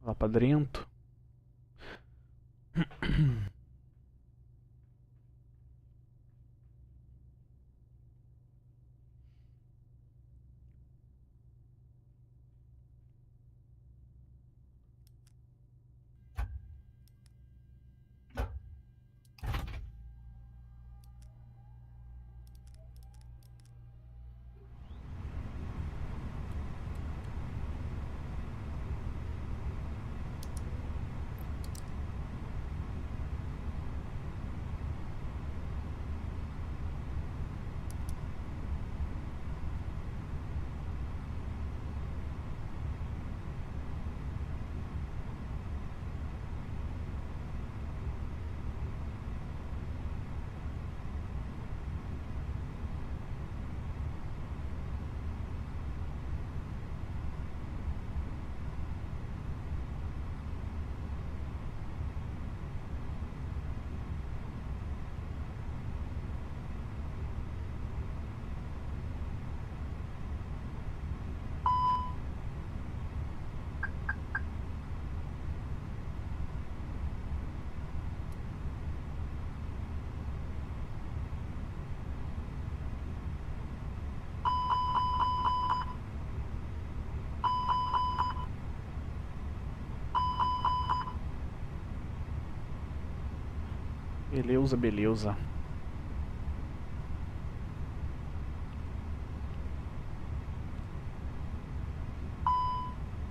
Lá pra dentro. Beleza, beleza.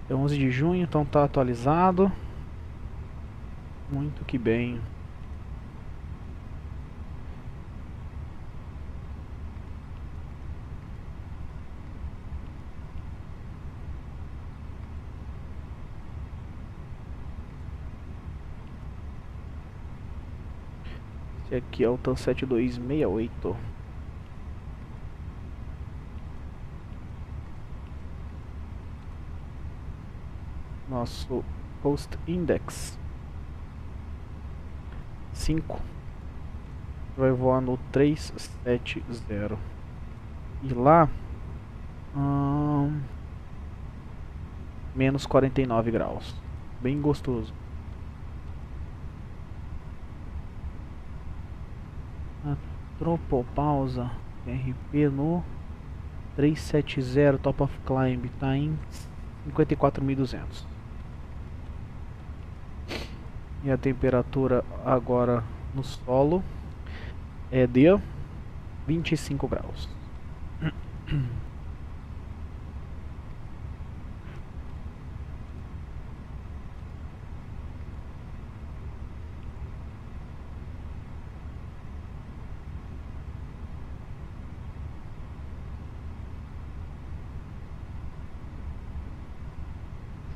É 11 de junho, então tá atualizado. Muito que bem. Esse aqui é o TAN 7268. Nosso Post Index 5 vai voar no 370. E lá menos 49 graus. Bem gostoso. Tropopausa RP no 370 Top of Climb está em 54.200. E a temperatura agora no solo é de 25 graus.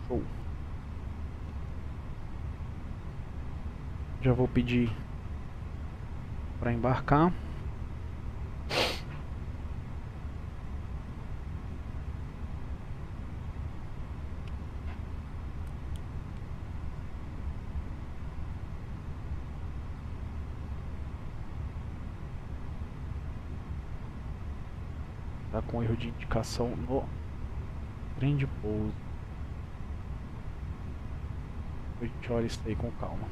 Show. Já vou pedir para embarcar. Tá com erro de indicação no trem de pouso. A gente olha isso aí com calma.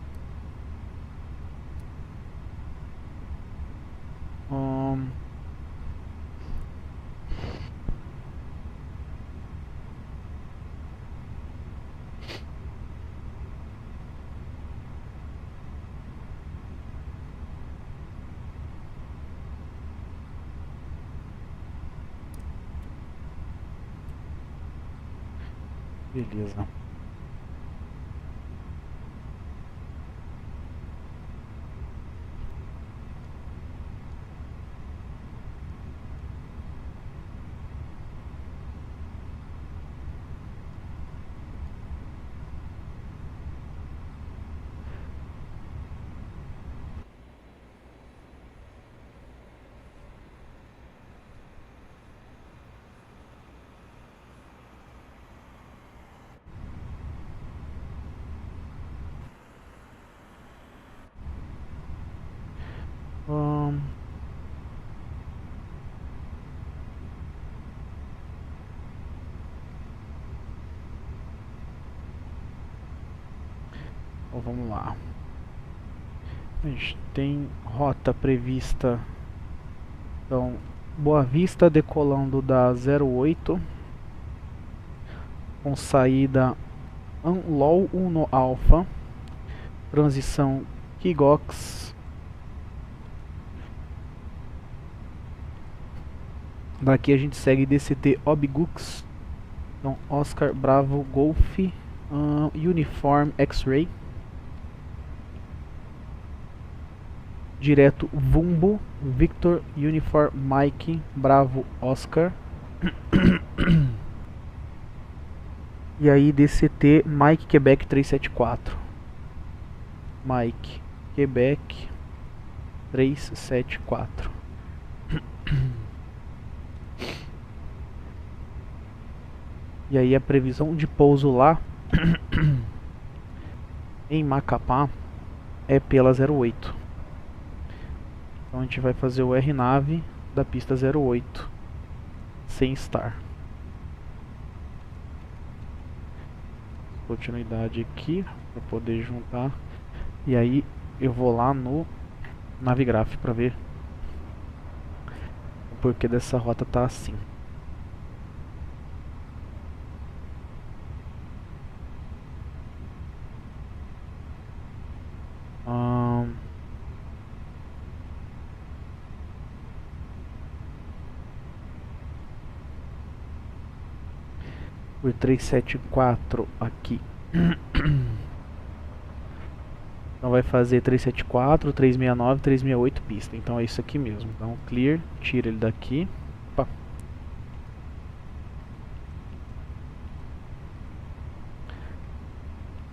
Beleza. Então vamos lá. A gente tem rota prevista. Então, Boa Vista decolando da 08 com saída Unlow 1 no Alpha, transição Kigox. Daqui a gente segue DCT Obgux, então Oscar Bravo Golf Uniform X-Ray, direto Vumbo Victor Uniform Mike Bravo Oscar. E aí DCT Mike Quebec 374, Mike Quebec 374. E aí a previsão de pouso lá em Macapá é pela 08. Então a gente vai fazer o RNAV da pista 08 sem estar. Continuidade aqui para poder juntar. E aí eu vou lá no Navigraph para ver o porquê dessa rota tá assim. Por 374 aqui. Então vai fazer 374, 369, 368 pista. Então é isso aqui mesmo. Então clear, tira ele daqui. Opa.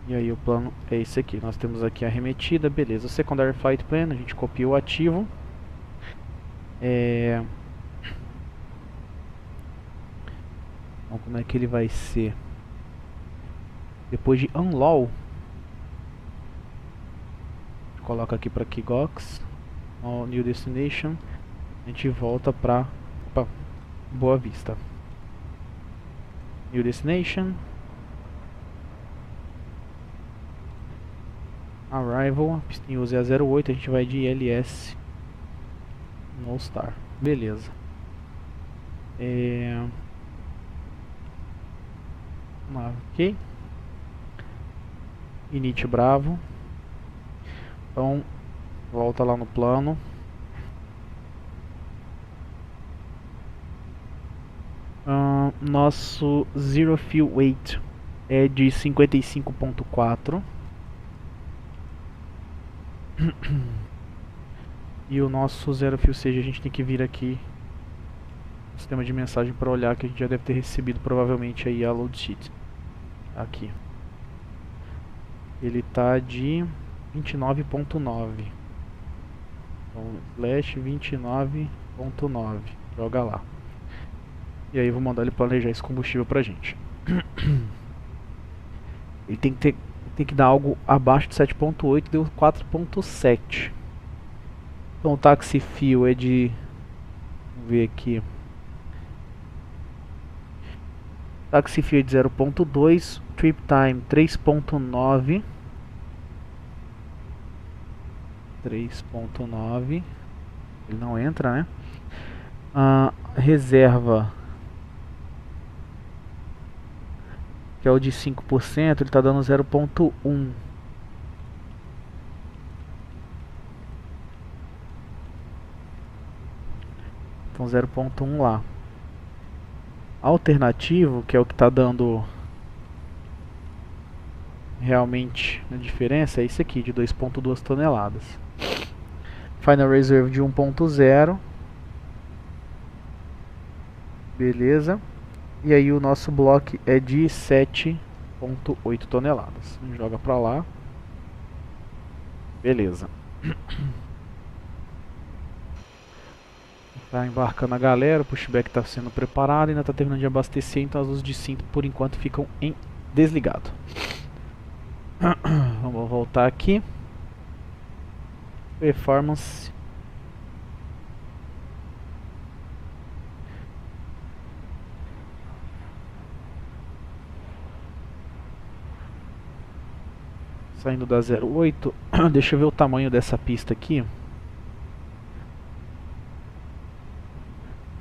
E aí o plano é esse aqui. Nós temos aqui a arremetida, beleza. O secondary flight plan, a gente copia o ativo. Então como é que ele vai ser? Depois de unload, coloca aqui para Kigox, New Destination, a gente volta para Boa Vista. New Destination, Arrival, a pista em uso é a 08, a gente vai de ILS no Star, beleza. Ok. Init Bravo. Então volta lá no plano. Nosso Zero Fuel Weight é de 55.4 e o nosso Zero Fuel Stage a gente tem que vir aqui no sistema de mensagem para olhar, que a gente já deve ter recebido provavelmente aí a load sheet. Aqui ele tá de 29.9, então slash 29.9, joga lá. E aí eu vou mandar ele planejar esse combustível pra gente. Ele tem que dar algo abaixo de 7.8, deu 4.7. Então o taxi fuel é de, vamos ver aqui, taxi fuel é de 0.2, trip time 3.9, 3.9, ele não entra, né? Reserva, que é o de 5%, ele está dando 0.1. Então 0.1 lá. Alternativo, que é o que está dando realmente a diferença, é esse aqui, de 2.2 toneladas. Final Reserve de 1.0. Beleza. E aí o nosso bloco é de 7.8 toneladas. Joga pra lá. Beleza. Tá embarcando a galera, o pushback está sendo preparado, ainda está terminando de abastecer, então as luzes de cinto por enquanto ficam em desligado. Vamos voltar aqui. Performance. Saindo da 08. Deixa eu ver o tamanho dessa pista aqui.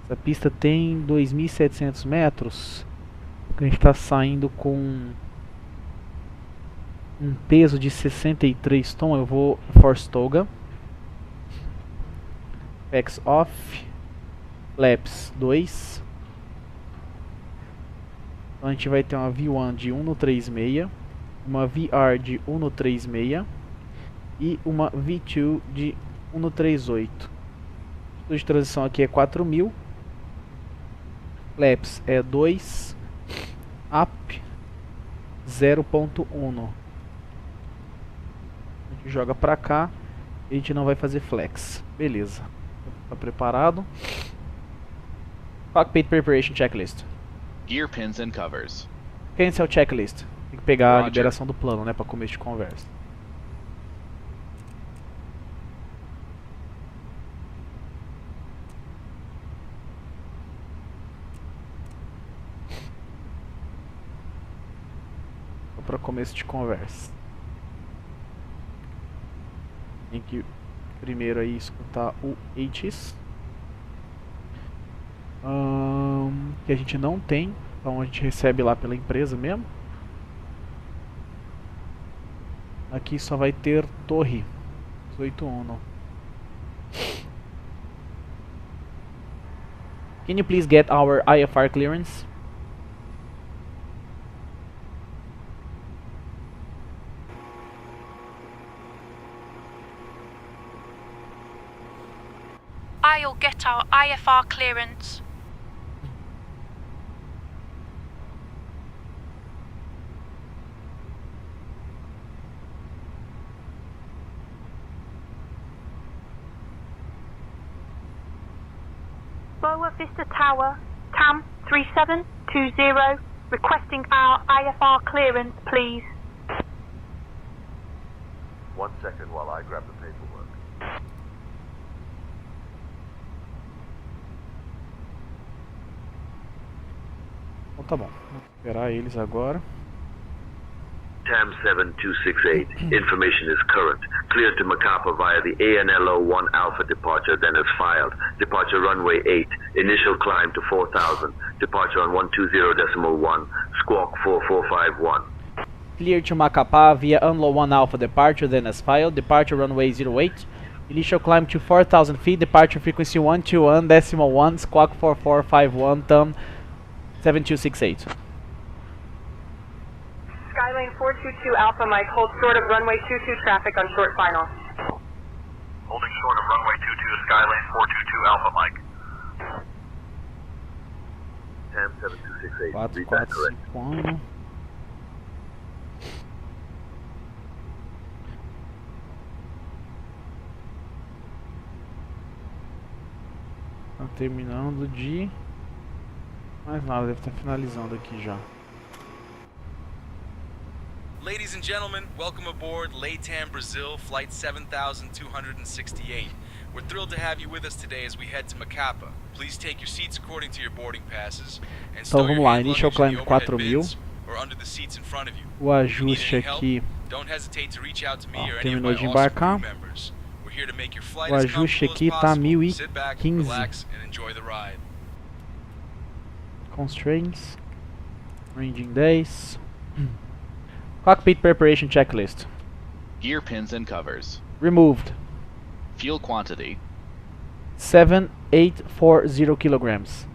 Essa pista tem 2.700 metros. A gente está saindo com um peso de 63 tons. Eu vou force toga. Packs off. Flaps 2. Então a gente vai ter uma V1 de 1 no 3.6, uma VR de 1 no 3.6 e uma V2 de 1 no 3.8. O de transição aqui é 4.000. Flaps é 2. Up 0.1. A gente joga pra cá e a gente não vai fazer flex. Beleza. Tá preparado? Cockpit Preparation Checklist. Gear pins and covers. Cancel checklist. Tem que pegar Roger. a liberação do plano, né, para começo de conversa. Para começo de conversa. Tem que primeiro aí escutar o HIS. Que a gente não tem, então a gente recebe lá pela empresa mesmo. Aqui só vai ter torre 18.1. Can you please get our IFR clearance? I'll get our IFR clearance. Boa Vista Tower, TAM 3720, requesting our IFR clearance, please. 1 second while I grab the paperwork. Então tá bom, vou esperar eles agora. TAM 7268, information is current. Cleared to Macapa via the ANLO-1 Alpha departure, then as filed. Departure runway 8, initial climb to 4,000. Departure on 120.1, squawk 4451. Clear to Macapá via ANLO 1 Alpha departure, then as filed. Departure runway 08. Initial climb to 4,000 feet. Departure frequency 121.1, squawk 4451, TAM 7268. Skylane 422 Alpha Mike, hold short of runway 22 traffic on short final. Holding short of runway 22, Skylane 422 Alpha Mike. TAM 7268, read that correct. 4451. Tá terminando de... Mais nada, deve estar finalizando aqui já. Ladies and gentlemen, welcome aboard LATAM Brazil Flight 7268. We're thrilled to have you with us today as we head to Macapa. Please take your seats according to your boarding passes and Então stow your vamos lá, hand initial luggage in climb the overhead 4.000. bins or under the seats in front of you. O If you need ajuste any help, aqui, don't hesitate to reach out to me or any of terminou my de awesome embarcar. crew members. We're here to make your flight O as ajuste comfortable aqui as tá possible. Sit back, 1015. relax, and enjoy the ride. Constraints, ranging 10. Cockpit preparation checklist. Gear pins and covers. Removed. Fuel quantity. 7,840 kilograms.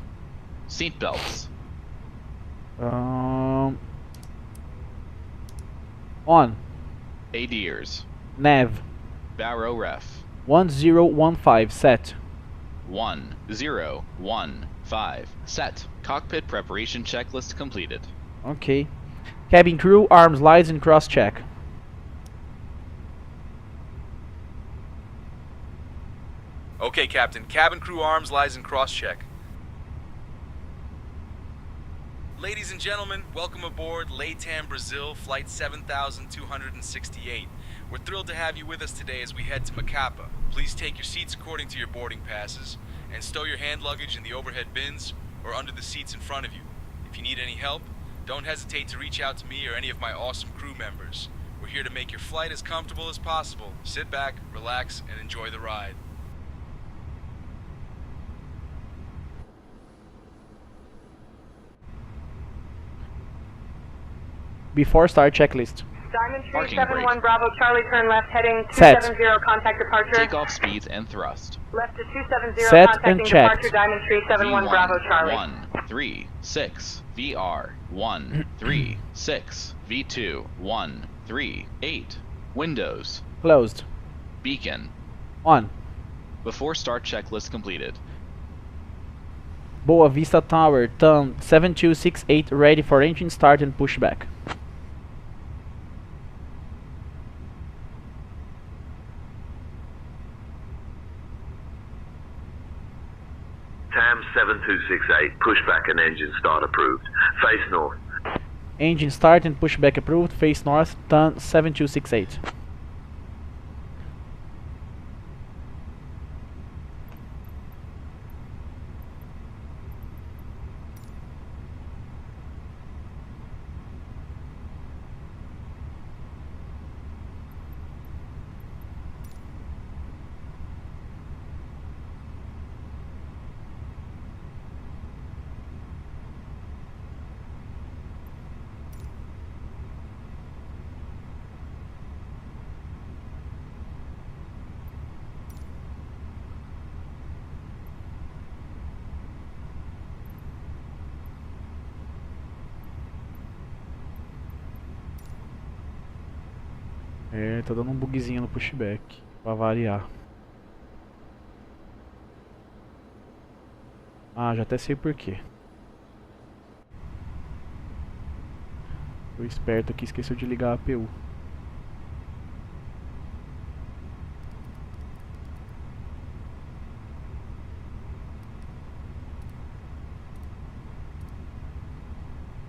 Seat belts. On. ADIRS. Nav. Barrow ref. 1015 set. 1015. Set. Cockpit preparation checklist completed. Okay. Cabin crew, arms, lights, and cross check. Okay, Captain. Cabin crew arms, lies, and cross-check. Ladies and gentlemen, welcome aboard LATAM Brazil Flight 7268. We're thrilled to have you with us today as we head to Macapa. Please take your seats according to your boarding passes and stow your hand luggage in the overhead bins or under the seats in front of you. If you need any help, don't hesitate to reach out to me or any of my awesome crew members. We're here to make your flight as comfortable as possible. Sit back, relax, and enjoy the ride. Before start checklist. Diamond Tree Parking 71 brake. Bravo Charlie, turn left heading Set. 270, contact departure. Takeoff speeds and thrust. Left to 270, Set contacting and checked. departure Diamond Tree 71 Bravo Charlie. 136 VR 136 V2 138 Windows Closed. beacon. On. Before start checklist completed. Boa Vista Tower, turn 7268, ready for engine start and pushback. TAM 7268, pushback and engine start approved. Face north. Engine start and pushback approved, face north, turn 7268. É, tá dando um bugzinho no pushback, pra variar. Ah, já até sei o porquê. Tô esperto aqui, esqueceu de ligar a APU.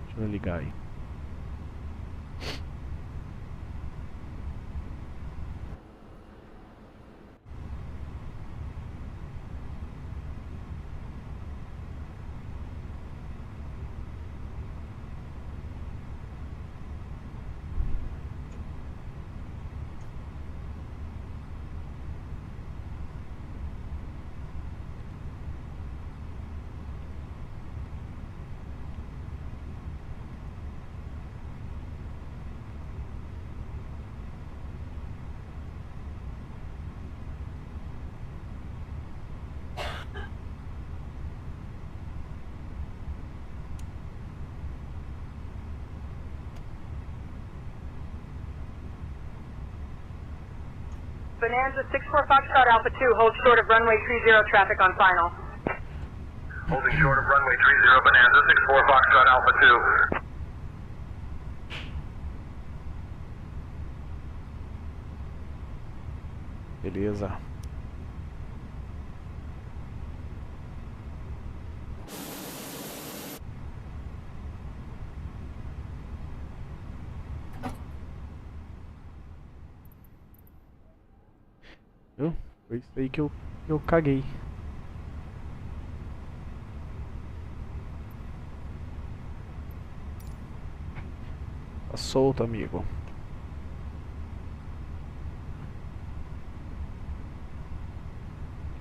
Deixa eu ligar aí. Bonanza 64 Foxtrot Alpha 2, hold short of runway 30 traffic on final. Holding short of runway 30 Bonanza 64 Foxtrot Alpha 2. Beleza. Viu? Foi isso aí que eu caguei. Tá solto, amigo.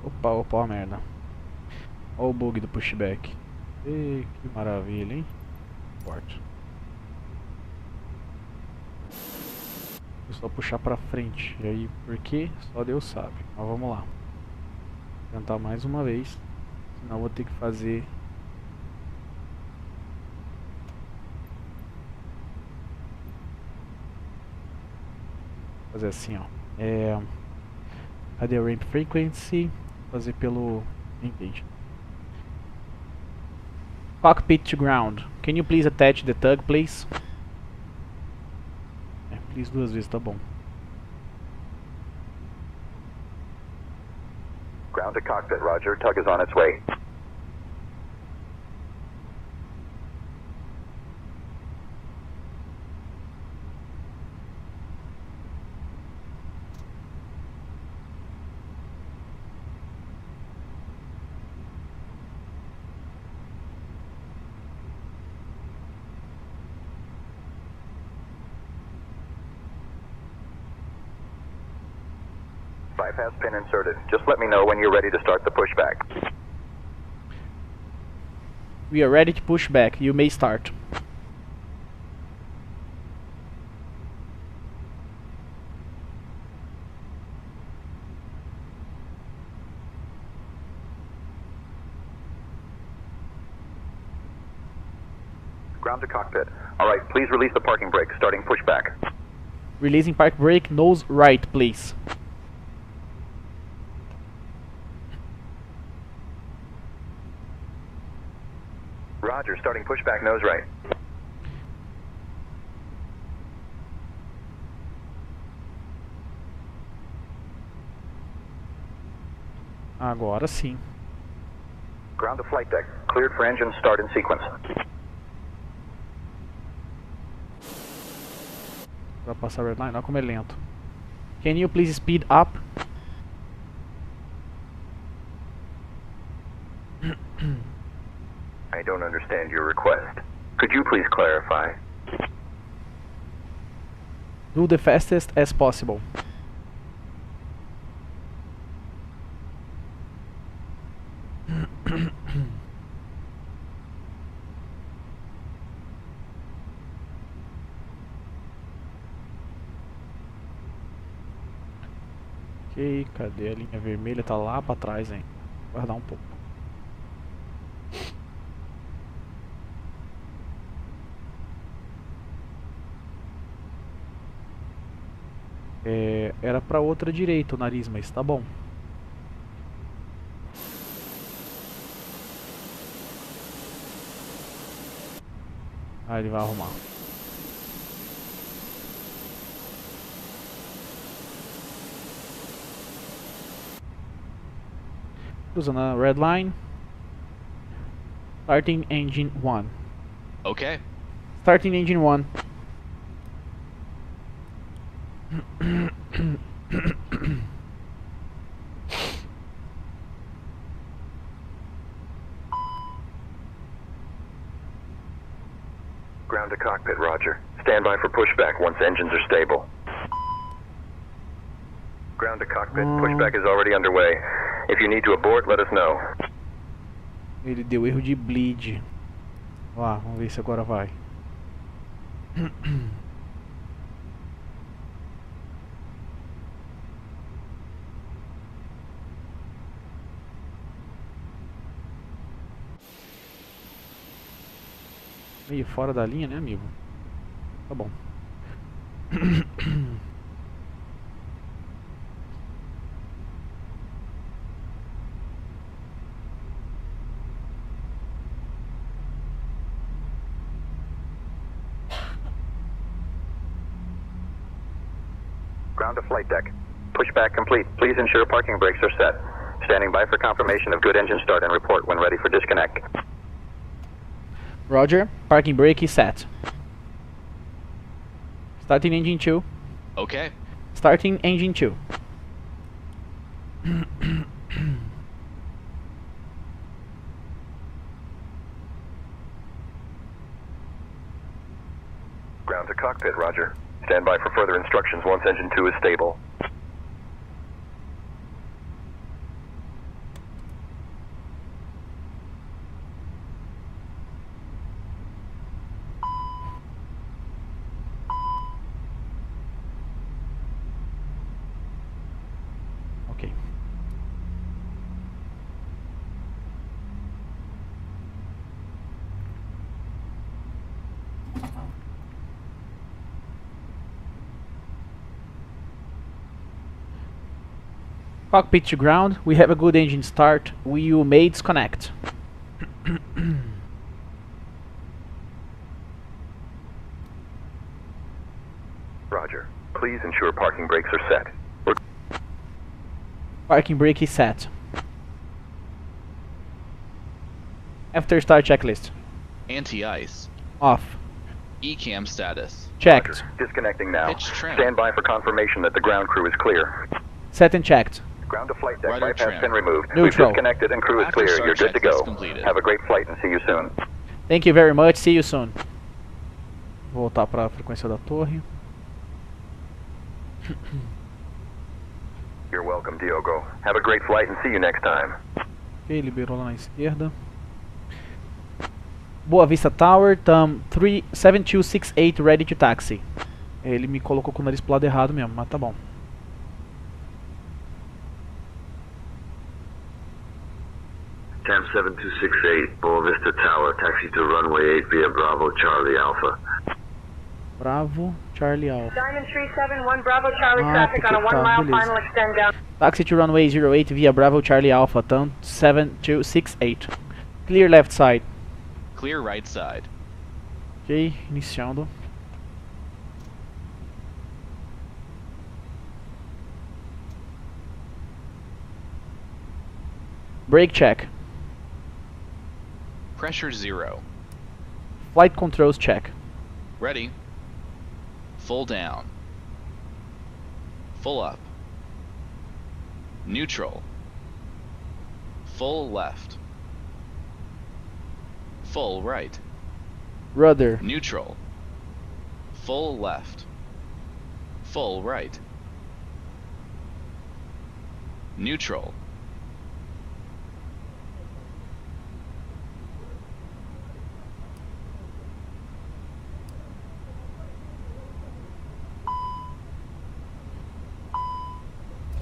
Opa, opa, ó, merda. Ó o bug do pushback. Ei, que maravilha, hein? Forte. É só puxar pra frente. E aí, por quê? Só Deus sabe. Mas vamos lá. Vou tentar mais uma vez. Senão eu vou ter que fazer... Fazer assim, ó. Cadê a ramp frequency? Fazer pelo... Entende. Cockpit to ground. Can you please attach the tug, please? Please duas vezes, tá bom. Ground to cockpit, roger. Tug is on its way. Standby has pin inserted. Just let me know when you're ready to start the pushback. We are ready to push back. You may start. Ground to cockpit. Alright, please release the parking brake, starting pushback. Releasing park brake, nose right, please. Roger, starting pushback, nose right. Agora sim. Ground to flight deck. Cleared for engine start in sequence. Vai passar red line, olha como é lento. Can you please speed up? I don't understand your request. Could you please clarify? Do the fastest as possible. Ok, cadê a linha vermelha? Tá lá pra trás, hein? Vou guardar um pouco. Era pra outra direita o nariz, mas tá bom. Ah, ele vai arrumar. Usando a red line. Starting engine 1. Okay. Starting engine 1. Ground to cockpit, roger. Standby for pushback once engines are stable. Ground to cockpit, pushback is already underway. If you need to abort, let us know. Ele deu erro de bleed. Lá, vamos ver se agora vai. Meio fora da linha, né, amigo? Tá bom. Ground to flight deck. Pushback complete. Please ensure parking brakes are set. Standing by for confirmation of good engine start and report when ready for disconnect. Roger, parking brake is set. Starting engine 2. Okay. Starting engine 2. Ground to cockpit, roger. Stand by for further instructions once engine 2 is stable. Ok. Cockpit to ground. We have a good engine start. We may disconnect. Roger. Please ensure parking brakes are set. Parking brake is set. After start checklist. Anti-ice. Off. ECAM status. Checked. Roger. Disconnecting now. Pitch trim. Stand by for confirmation that the ground crew is clear. Set and checked. Ground to flight deck. Rudder Bypass trim. pin removed. Neutral. We've disconnected and crew is After clear. start You're good to checklist go. completed. Have a great flight and see you soon. Thank you very much. See you soon. Voltar para a frequência da torre. You're welcome, Diogo. Have a great flight and see you next time. Ok, liberou lá na esquerda. Boa Vista Tower, TAM 7268 ready to taxi. Ele me colocou com o nariz pro lado errado mesmo, mas tá bom. TAM 7268, Boa Vista Tower, taxi to runway 8 via Bravo Charlie Alpha. Bravo, Charlie Alpha. Diamond 371 Bravo Charlie traffic porque on a 1 tá, mile beleza. final extend down. Taxi to runway 08 via Bravo Charlie Alpha, TAM 7268. Clear left side. Clear right side. Ok, iniciando. Brake check. Pressure 0. Flight controls check. Ready. Full down. Full up. Neutral. Full left. Full right. Rudder. Neutral. Full left. Full right. Neutral.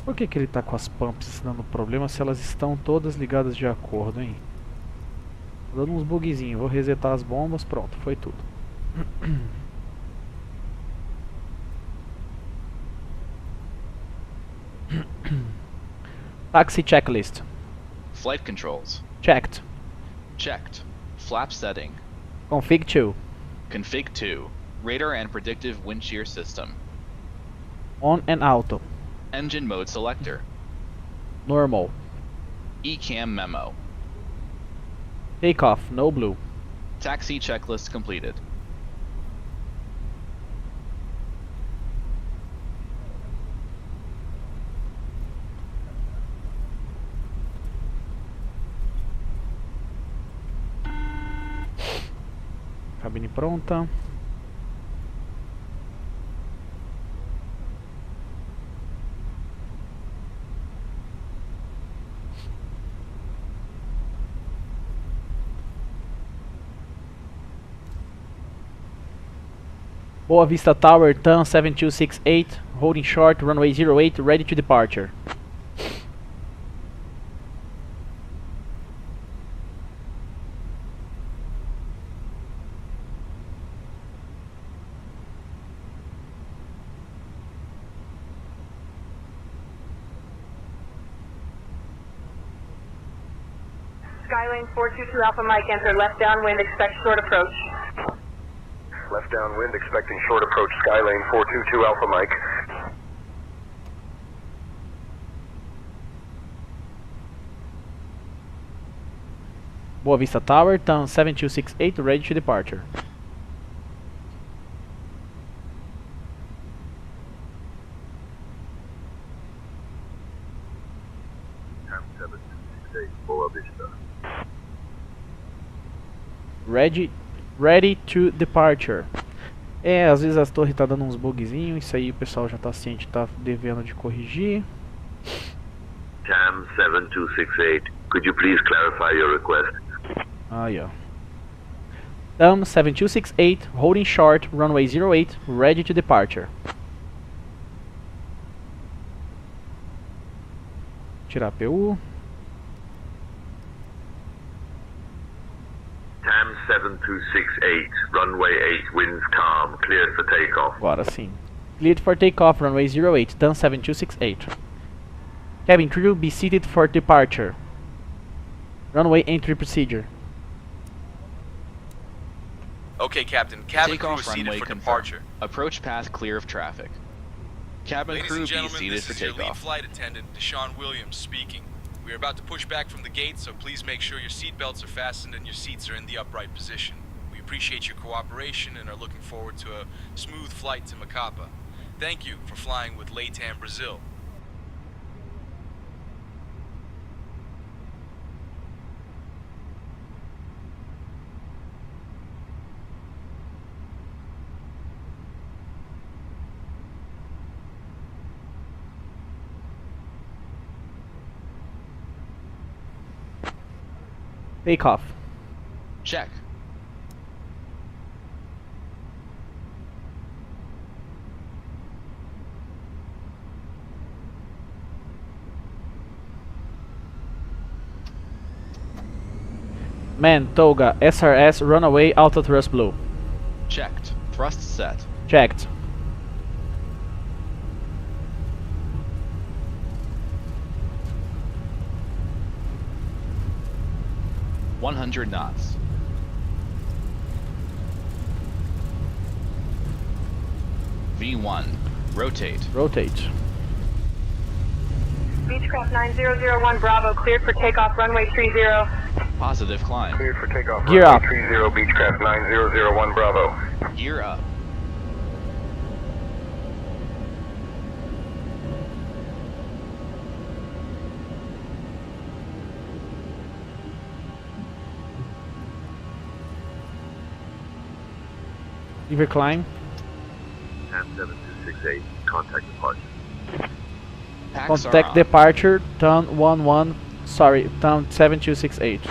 Por que ele tá com as pumps dando problema se elas estão todas ligadas de acordo, hein? Tô dando uns bugzinhos. Vou resetar as bombas. Pronto, foi tudo. Taxi checklist. Flight controls. Checked. Checked. Flap setting. Config 2. Config 2. Radar and predictive wind shear system. On and auto. Engine mode selector. Normal. ECAM memo. Takeoff, no blue. Taxi checklist completed. Cabine pronta. Boa Vista Tower, TAM 7268, holding short, runway 08, ready to departure. Skylane 422 Alpha Mike, enter left downwind, expect short approach. Left downwind, expecting short approach, Skylane 422 Alpha Mike. Boa Vista Tower, TAM 7268, ready to departure. TAM 7268, Boa Vista. Ready to departure. É, às vezes as torres tá dando uns bugzinhos, isso aí o pessoal já tá ciente, tá devendo de corrigir. TAM 7268, could you please clarify your request? Aí, ó. TAM 7268, holding short, runway 08, ready to departure. Tirar a PU. TAM 7268, runway 8, winds calm, cleared for takeoff. Agora sim. Cleared for takeoff, runway 08, TAM 7268. Cabin crew, be seated for departure. Runway entry procedure. Okay, Captain. Cabin crew Takeoff is seated runway for confirmed. departure. Approach path clear of traffic. Cabin Ladies crew and be gentlemen, seated this for is your lead takeoff. flight attendant, Deshaun Williams, speaking. We are about to push back from the gate, so please make sure your seatbelts are fastened and your seats are in the upright position. We appreciate your cooperation and are looking forward to a smooth flight to Macapa. Thank you for flying with LATAM Brazil. Takeoff. Check. Man, Toga, SRS, runaway, auto thrust blue. Checked. Thrust set. Checked. $100 knots. V1. Rotate. Rotate. Beechcraft 9001 Bravo, cleared for takeoff, runway 30. Positive climb. Cleared for takeoff. Gear up. 30 Beechcraft 9001 Bravo. Gear up. Lever climb. TAM 7268, contact departure. Packs are Contact on. departure, turn 7268.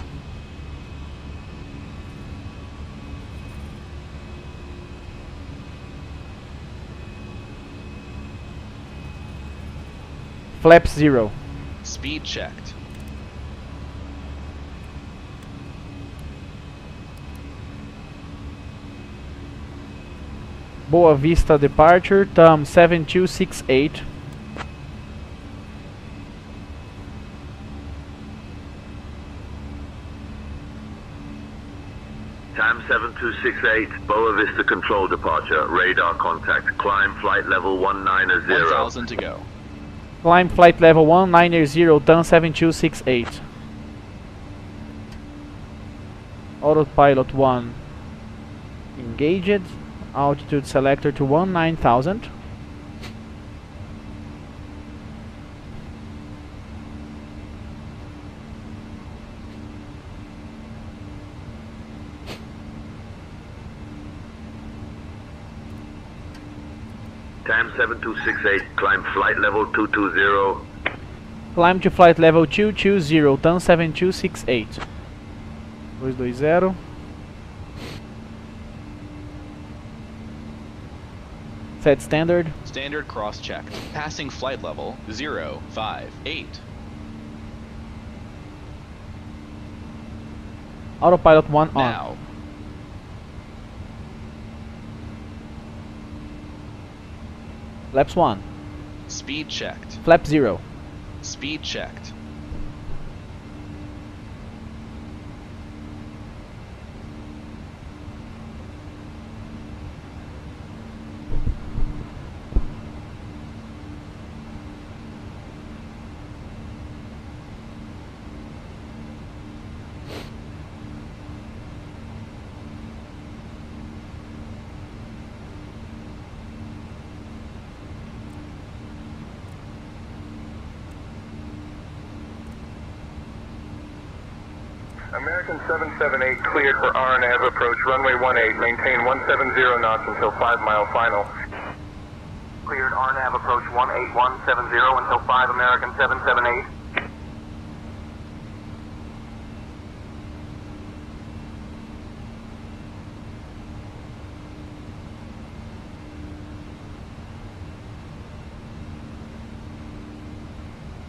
Flap 0. Speed checked. Boa Vista departure, TAM 7268. TAM 7268, Boa Vista control departure, radar contact, climb flight level 190. 1,000 to go. Climb flight level 190, TAM 7268. Autopilot 1 engaged. Altitude selector to 19,000. TAM 7268, climb flight level 220. Climb to flight level 220, TAM 7268. 220. Set standard. Standard cross checked. Passing flight level 058. Autopilot 1 on. Now. Flaps 1. Speed checked. Flap 0. Speed checked. American 778 cleared for RNAV approach runway 18, maintain 170 knots until 5 mile final. Cleared RNAV approach 18170 until 5 American 778.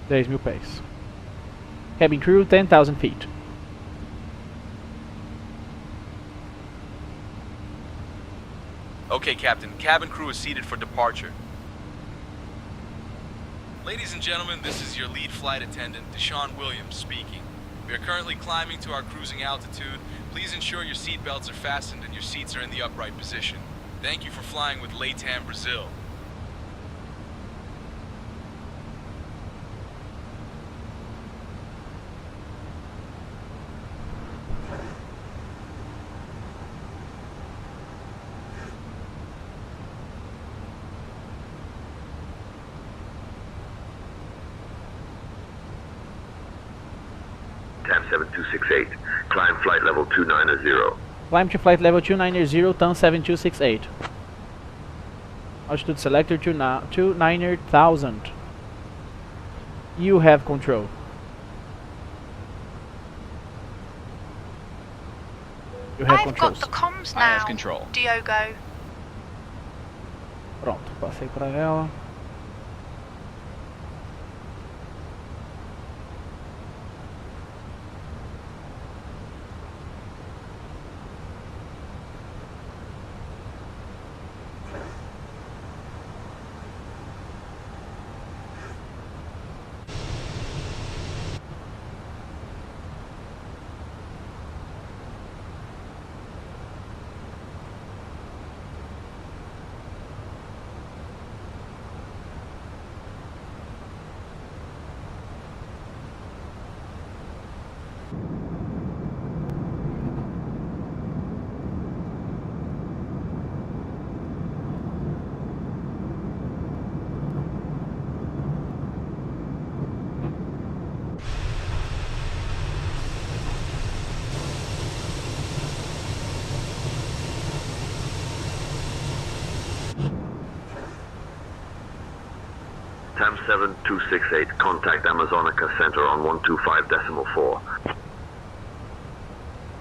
There's mil pés. Cabin crew 10,000 feet. Okay, Captain. Cabin crew is seated for departure. Ladies and gentlemen, this is your lead flight attendant, Deshaun Williams, speaking. We are currently climbing to our cruising altitude. Please ensure your seat belts are fastened and your seats are in the upright position. Thank you for flying with LATAM Brazil. TAM 7268, climb flight level 290. Climb to flight level 290, TAM 7268. Altitude selector 290,000. You have control. You have I've got controls. the comms I now, have control. Diogo. Pronto, passei para ela. TAM 7268, contact Amazonica Center on 125.4.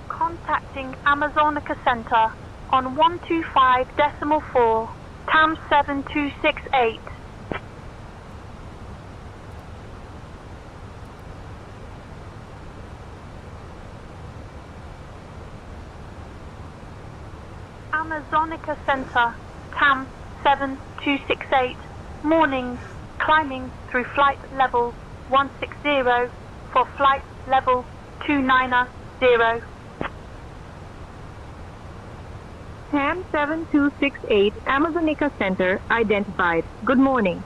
Contacting Amazonica Center on 125.4, TAM 7268. Amazonica Center, TAM 7268, morning, climbing through flight level 160 for flight level 290. TAM 7268, Amazonica Center, identified. Good morning.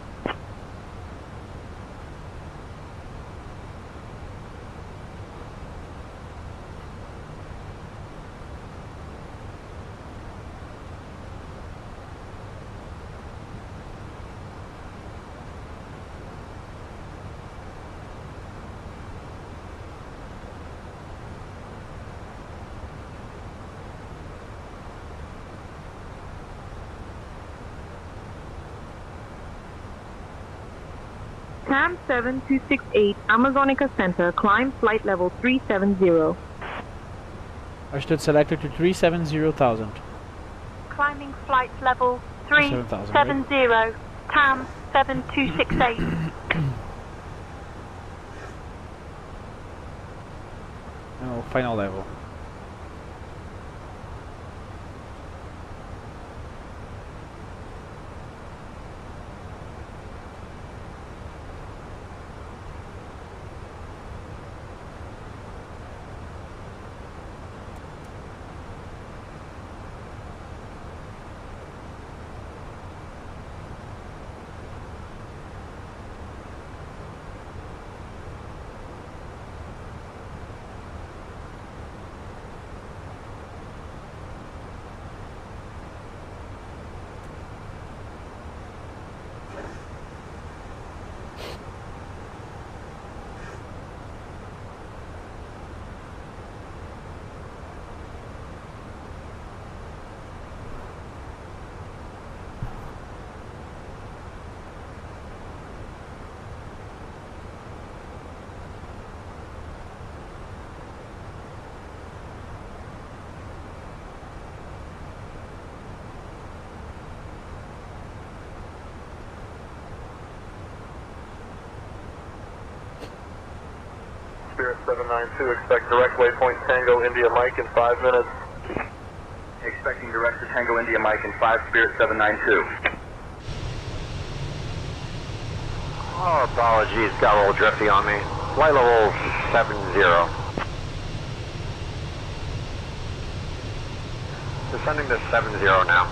TAM 7268, Amazonica Center, climb flight level 370. Altitude selected to 370,000. Climbing flight level 370, TAM 7268. No, final level. Spirit 792, expect direct waypoint Tango India Mike in 5 minutes. Expecting direct to Tango India Mike in 5, Spirit 792. Oh, apologies, got a little drifty on me. Flight level 70. Descending to 70 now.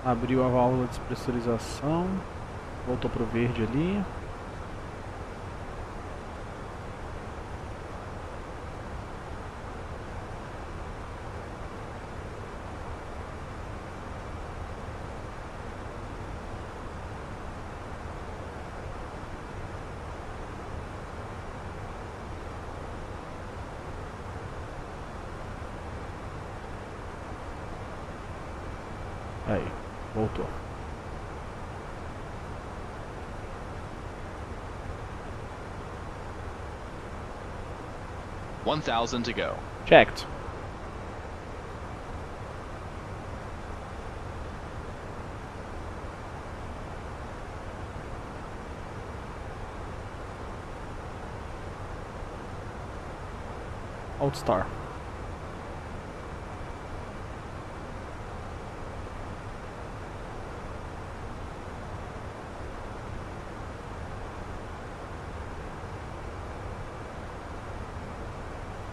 Abriu a válvula de despressurização. Voltou pro verde ali. Aí, voltou. $1,000 to go. Checked. Outstar.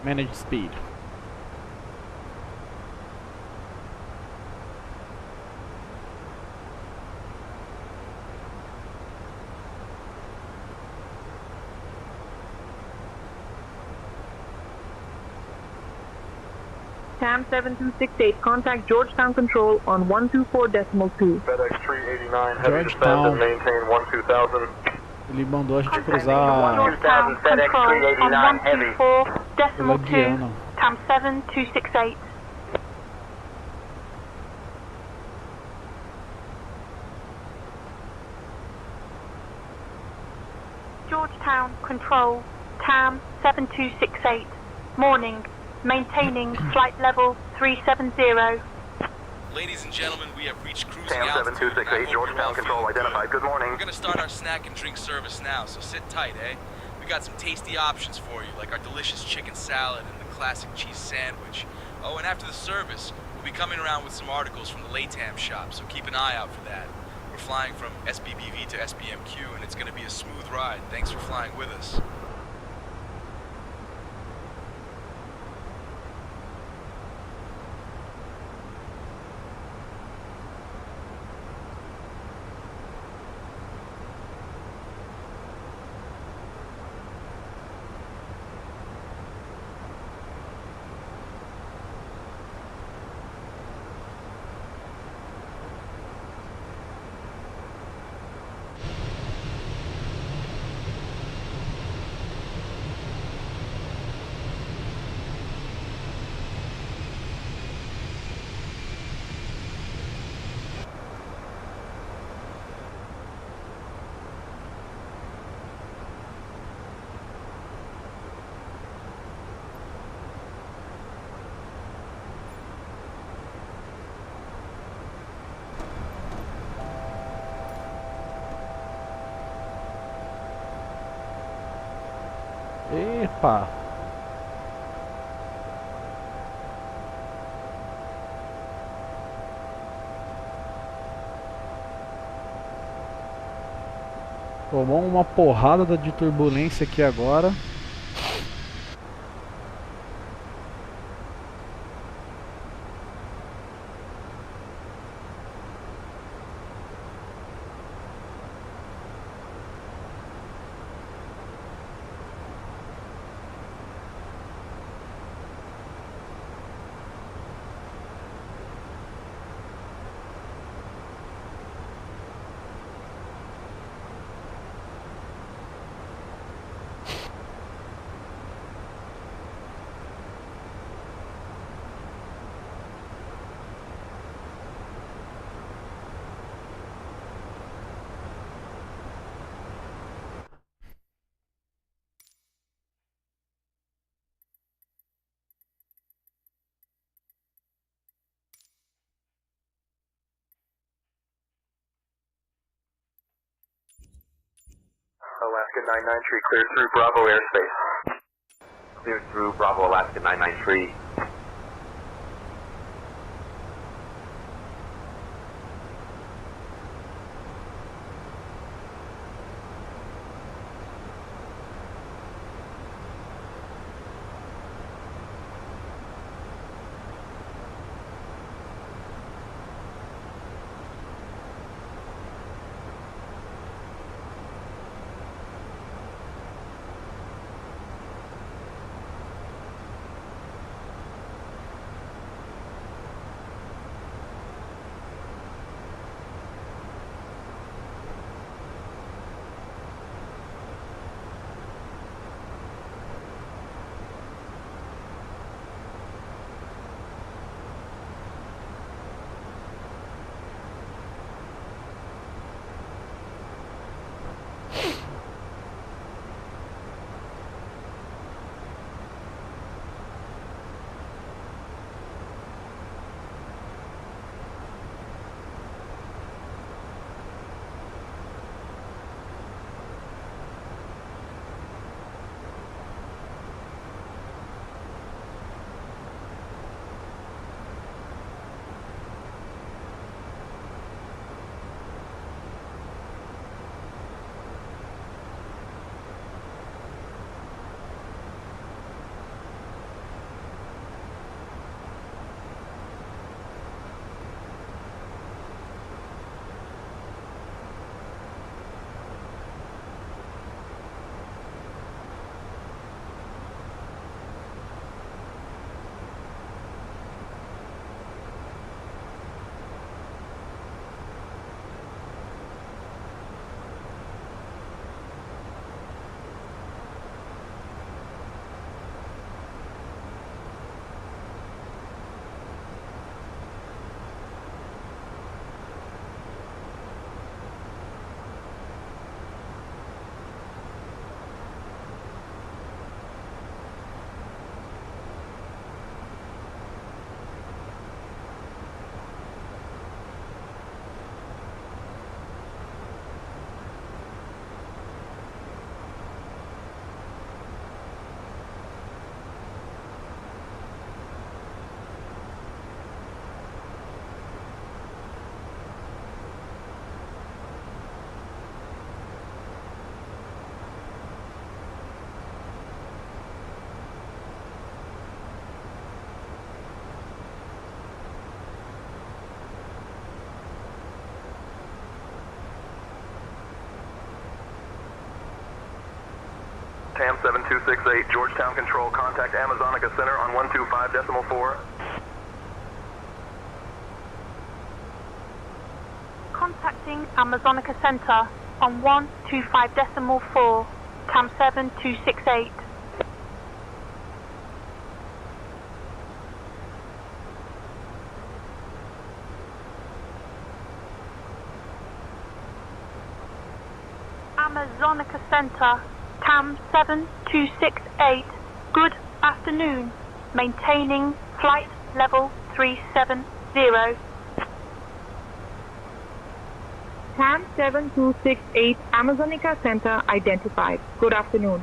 Manage speed. TAM 7268, contact Georgetown Control on 124.2. FedEx 389, heavy Georgetown. descent and maintain 12,000. Ele mandou a gente cruzar Georgetown FedEx Control 389 on heavy. pela 124.2, Guiana. TAM 7268. Georgetown Control, TAM 7268, morning, maintaining flight level 370. Ladies and gentlemen, we have reached cruising TAM altitude. and I 7268, hope you're all Georgetown Control feeling good. identified. Good morning. We're gonna start our snack and drink service now, so sit tight, eh? We got some tasty options for you, like our delicious chicken salad and the classic cheese sandwich. Oh, and after the service, we'll be coming around with some articles from the LATAM shop, so keep an eye out for that. We're flying from SBBV to SBMQ, and it's gonna be a smooth ride. Thanks for flying with us. Epa! Tomou uma porrada de turbulência aqui agora. Alaska 993, cleared through Bravo airspace. Cleared through Bravo Alaska 993. TAM 7268, Georgetown Control, contact Amazonica Center on 125.4. Contacting Amazonica Center on 125.4, TAM 7268. Amazonica Center, TAM 7268. Good afternoon. Maintaining flight level 370. TAM 7268, Amazonica Center identified. Good afternoon.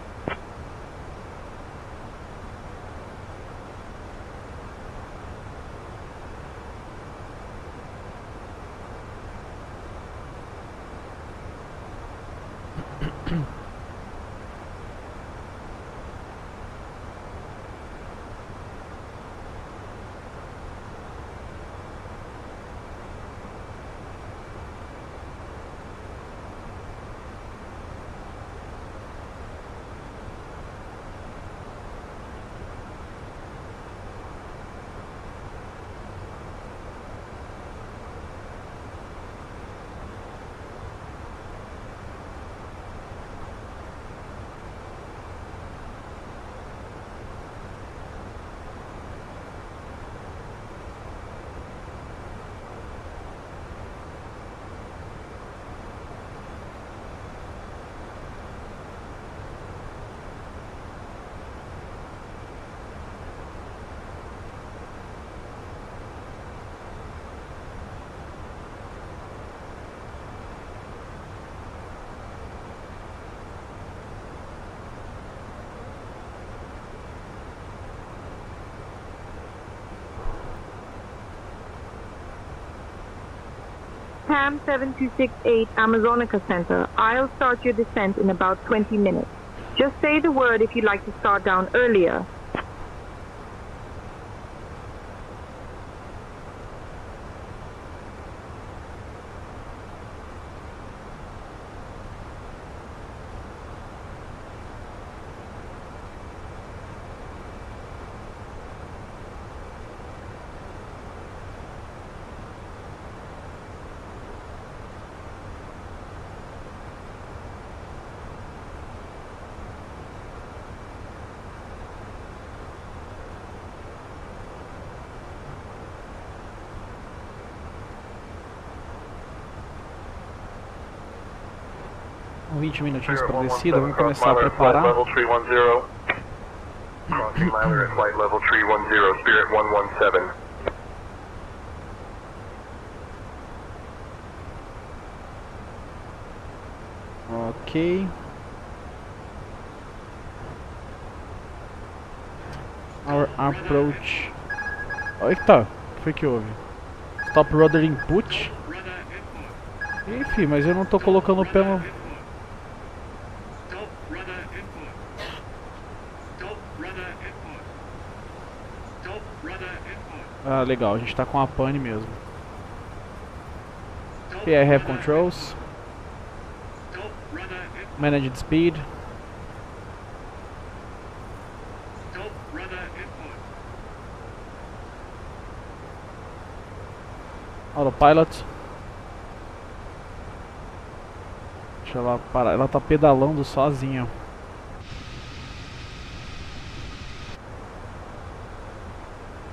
TAM 7268, Amazonica Center. I'll start your descent in about 20 minutes. Just say the word if you'd like to start down earlier. Com 20 minutinhos para a descida, vamos começar a preparar. Crossing Myler at flight level 310, Spirit 117. Ok. Our approach. Eita, o que foi que houve? Stop rudder input. Enfim, mas eu não tô colocando o pé no... Ah, legal, a gente tá com a pane mesmo. Okay, I have controls. Managed speed. Autopilot. Deixa ela parar, ela tá pedalando sozinha.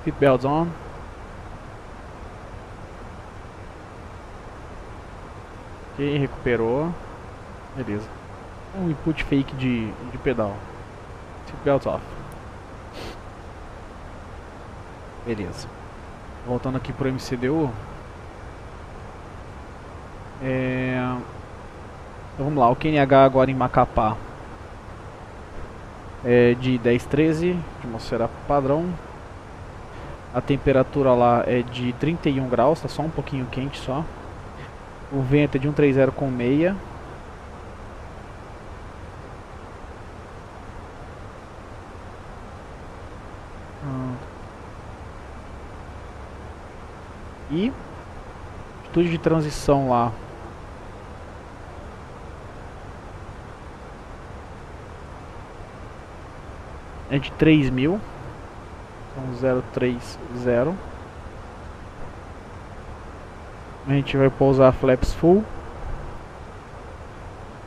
Seatbelts on. Ok, recuperou. Beleza. Um input fake de pedal. Seatbelts off. Beleza. Voltando aqui pro MCDU. Então vamos lá, o QNH agora em Macapá é de 10-13, atmosfera padrão. A temperatura lá é de 31 graus, tá só um pouquinho quente só. O vento é de 130 com meia. E atitude de transição lá é de 3.000. Então 030. A gente vai pousar flaps full.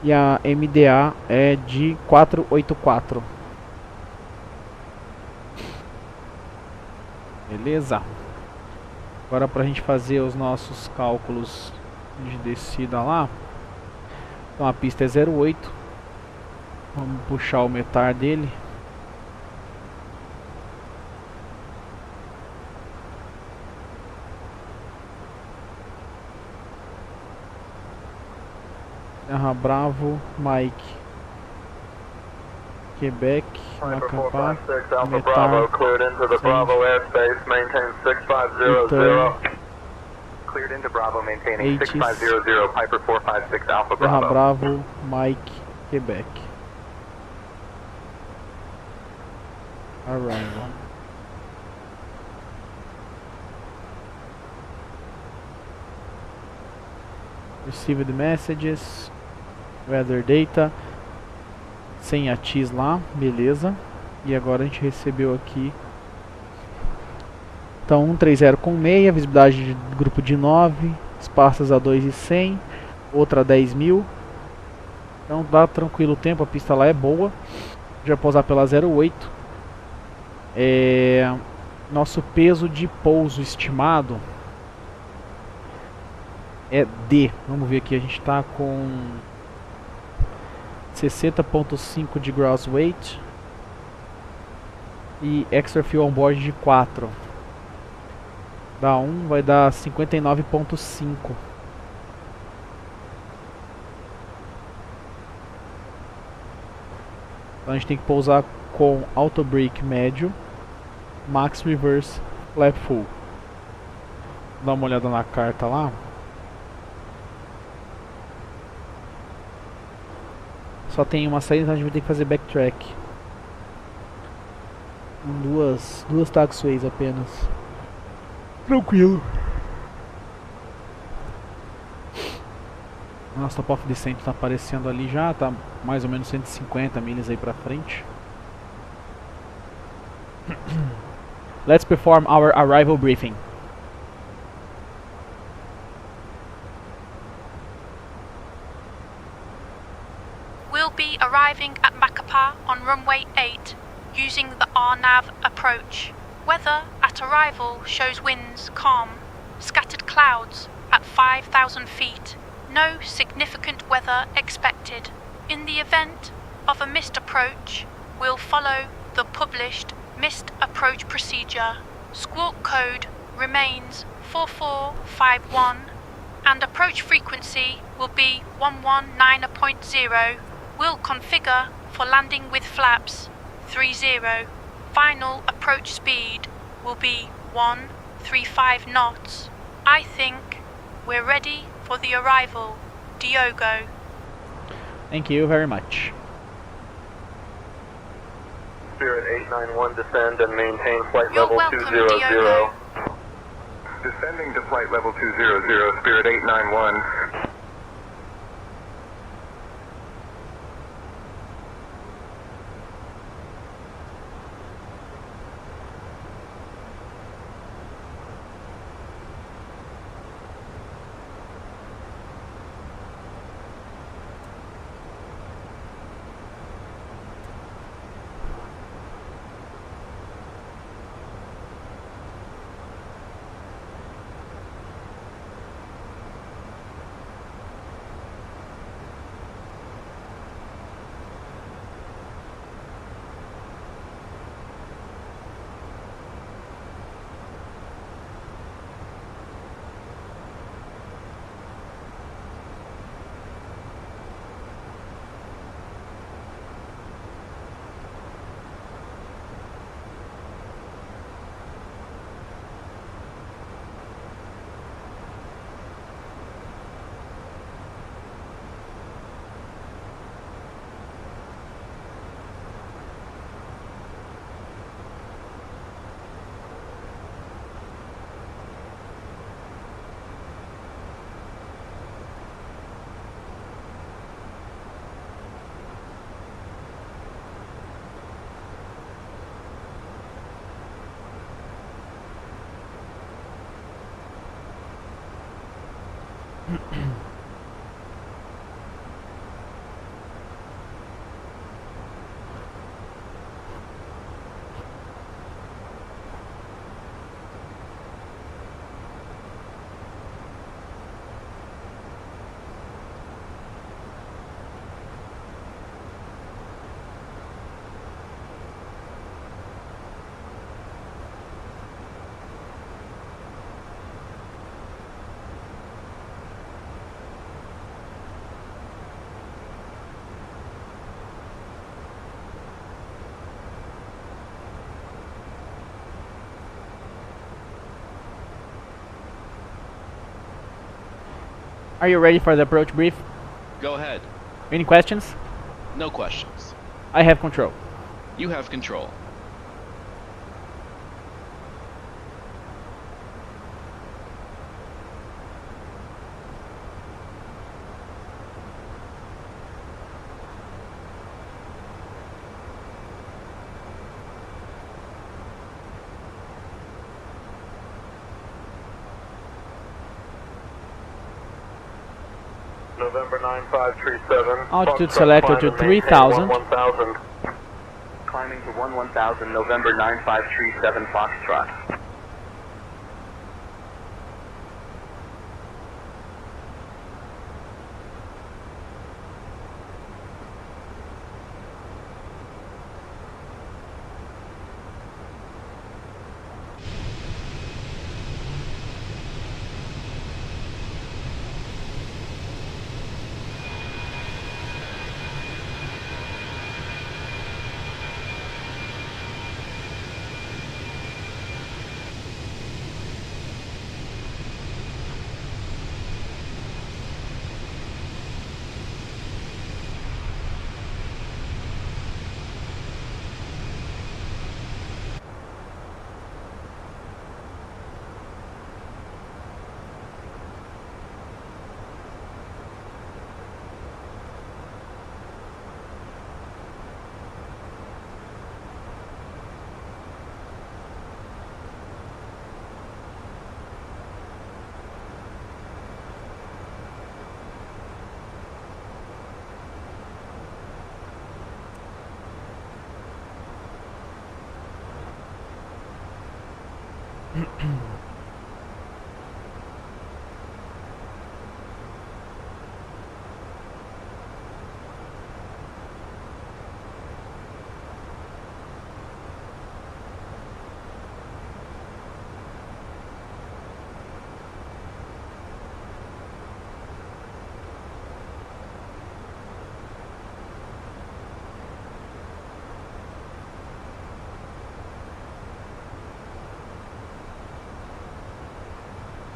E a MDA é de 484. Beleza. Agora pra gente fazer os nossos cálculos de descida lá. Então a pista é 08. Vamos puxar o metar dele. Terra Bravo, Mike, Quebec, acampar, metar, cleared into the Bravo airspace, maintain 6500. Cleared into Bravo, maintaining 6500, Piper 456 Alpha Terra Bravo. Bravo, Mike, Quebec. Arrival. Received messages, weather data, sem a TIS lá, beleza. E agora a gente recebeu aqui, então 130 com meia, visibilidade de grupo de 9, espaços a 2.100, outra a 10.000. Então dá tranquilo o tempo, a pista lá é boa. Já pousar pela 08. Nosso peso de pouso estimado é D. Vamos ver aqui, a gente está com 60.5 de gross weight e extra fuel on board de 4. Dá 1, vai dar 59.5. Então a gente tem que pousar com auto brake médio, max reverse, flap full. Dá uma olhada na carta lá. Só tem uma saída, então a gente vai ter que fazer backtrack. Duas taxiways apenas. Tranquilo. Nossa, top of descent está aparecendo ali já, tá mais ou menos 150 milhas aí pra frente. Let's perform our arrival briefing. We'll be arriving at Macapá on runway 8 using the RNAV approach. Weather at arrival shows winds calm, scattered clouds at 5,000 feet. No significant weather expected. In the event of a missed approach, we'll follow the published missed approach procedure. Squawk code remains 4451 and approach frequency will be 119.0. We'll configure for landing with flaps 30. Final approach speed will be 135 knots. I think we're ready for the arrival. Diogo. Thank you very much. Spirit 891, descend and maintain flight You're level welcome, 200. Diogo. Descending to flight level 200, Spirit 891. Are you ready for the approach brief? Go ahead. Any questions? No questions. I have control. You have control. November 9537. Altitude selected to 3000. 1000. Climbing to 1000, November 9537 Foxtrot.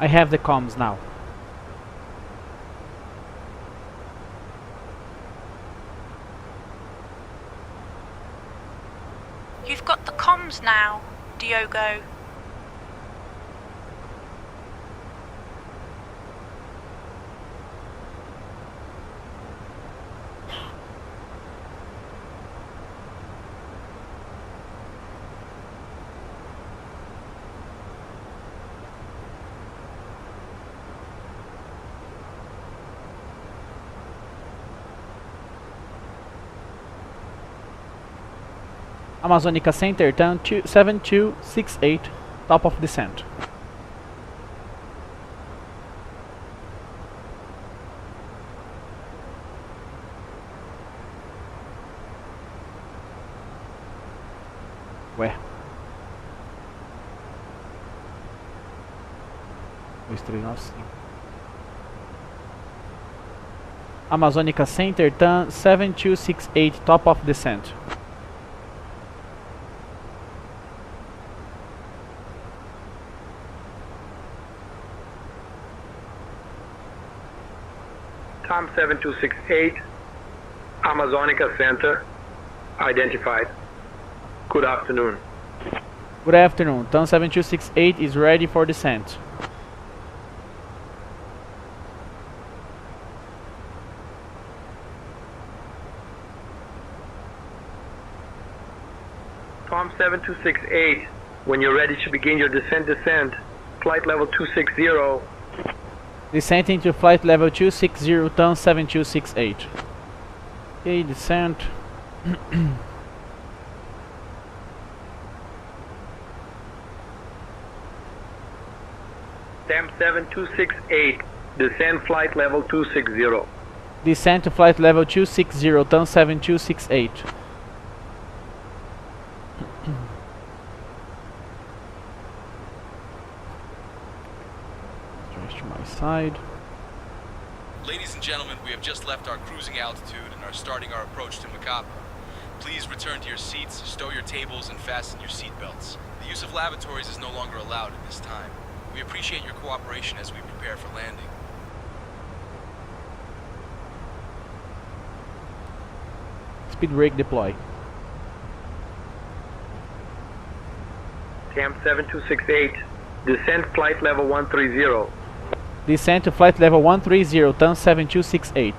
I have the comms now. You've got the comms now, Diogo. Amazonica Center, turn 7268, top of descent. Ué. 2395. Amazonica Center, turn 7268, top of descent. Tom 7268, Amazonica Center, identified. Good afternoon. Good afternoon. TAM 7268 is ready for descent. Tom 7268, when you're ready to begin your descent, flight level 260. Descending to flight level 260, turn 7268. Okay, descent. TAM 7268, descend flight level 260. Descend to flight level 260, turn 7268. Just to my side. Ladies and gentlemen, we have just left our cruising altitude and are starting our approach to Macapa. Please return to your seats, stow your tables, and fasten your seatbelts. The use of lavatories is no longer allowed at this time. We appreciate your cooperation as we prepare for landing. Speed brake deploy. TAM 7268, descend flight level 130. Descend to flight level 130, turn 7268.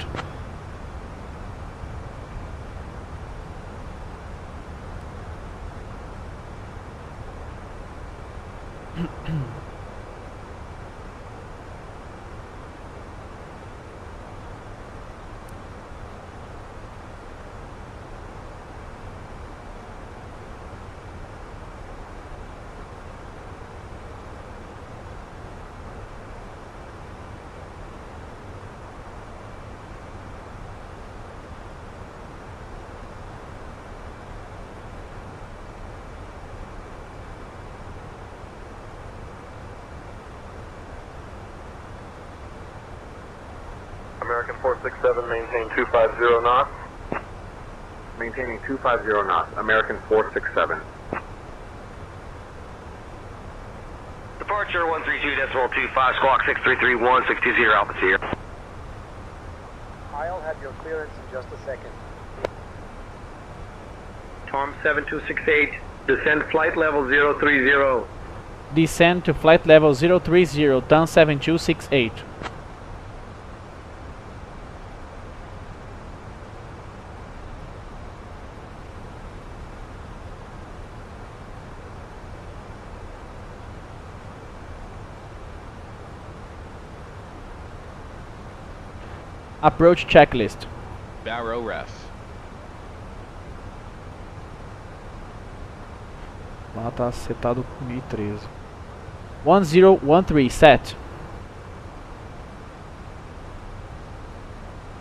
American 467, maintain 250 knots. Maintaining 250 knots, American 467. Departure 132.25, squawk 6331, 620 Alpha Sierra. I'll have your clearance in just a second. TAM 7268, descend flight level 030. Descend to flight level 030, turn 7268. Approach checklist. Barrow ref. Lá tá setado 1013. 1013 set.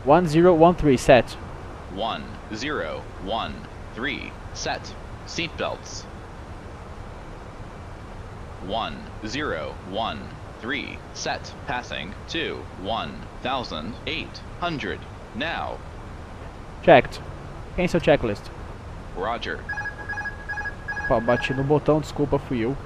1013 set. 1013 set. Seatbelts. 1013 set. Passing to 1,800 now. Checked. Cancel checklist. Roger. Opa, bati no botão, desculpa, fui eu.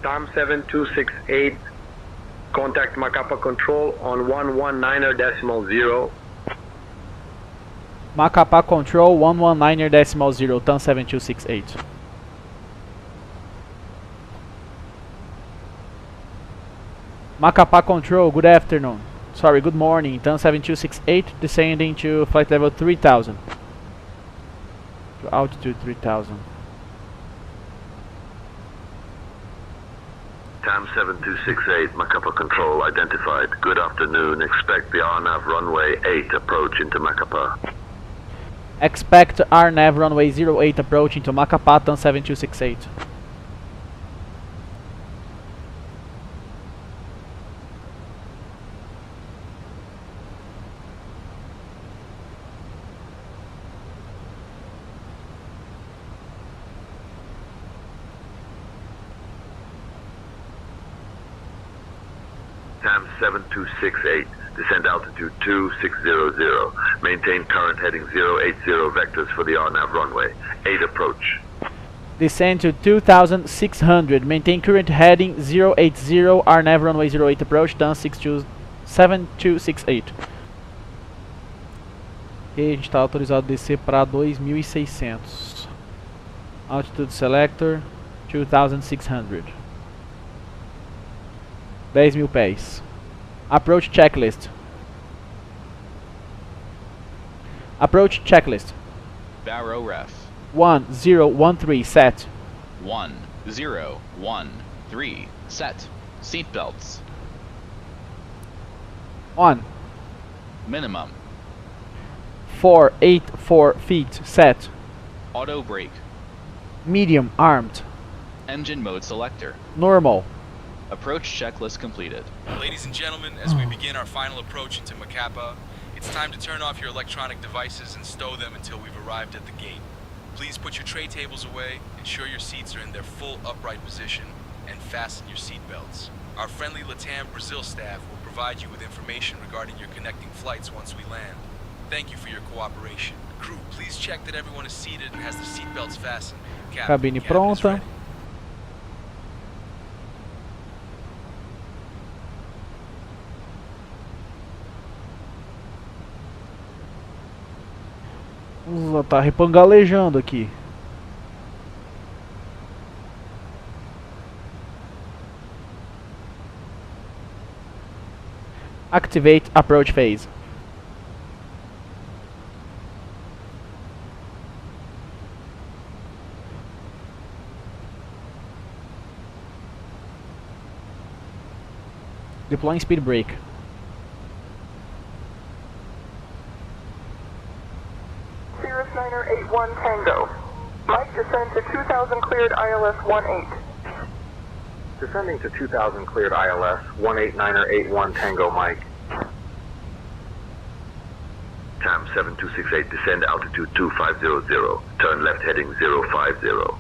TAM 7268, contact Macapa Control on 119.0. Macapa Control 119.0, turn 7268. Macapa Control, good afternoon. Sorry, good morning. Turn 7268, descending to flight level 3000. To altitude 3000. TAM 7268, Macapa Control identified. Good afternoon. Expect the RNAV runway 8 approach into Macapa. Expect RNAV runway 08 approach into Macapa, turn 7268. TAM 7268, descend altitude 2600. Maintain current heading 080 vectors for the RNAV runway. 8 approach. Descend to 2600, maintain current heading 080, RNAV runway 08 approach, TAM 7268. Ok, a gente está autorizado a descer para 2600. Altitude selector 2600. 10.000 pés. Approach checklist. Approach checklist. Barrow ref. 1013 set. 1013 set. Seatbelts. 1. Minimum. 484 feet set. Auto brake. Medium armed. Engine mode selector. Normal. Approach checklist completed. Ladies and gentlemen, as we begin our final approach into Macapa, it's time to turn off your electronic devices and stow them until we've arrived at the gate. Please put your tray tables away, ensure your seats are in their full upright position, and fasten your seat belts. Our friendly LATAM Brazil staff will provide you with information regarding your connecting flights once we land. Thank you for your cooperation. Crew, please check that everyone is seated and has their seat belts fastened. Cabine pronta. Tá repangalejando aqui. Activate approach phase. Deploying speed brake. Cirrus Niner 81 Tango. Mike, descend to 2000 cleared ILS 18. Descending to 2000 cleared ILS 189er81 Tango Mike. TAM 7268, descend altitude 2500. Turn left heading 050.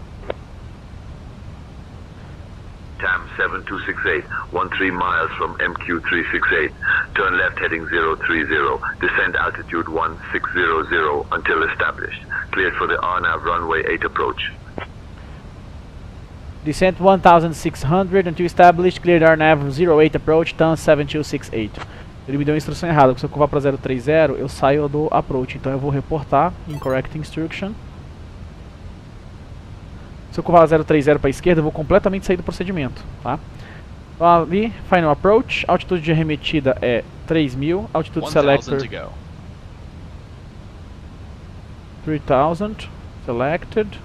TAM 7268, 13 miles from MQ368. Turn left heading 030. Descend altitude 1600 until established. Cleared for the RNAV runway 8 approach. Descent 1600 until established. Cleared RNAV 08 approach. TAM 7268. Ele me deu a instrução errada. Se eu curvar para 030, eu saio do approach. Então eu vou reportar incorrect instruction. Se eu curvar 030 para a esquerda, eu vou completamente sair do procedimento, tá? Então ali, final approach, altitude de arremetida é 3000, altitude selector 3000, selected.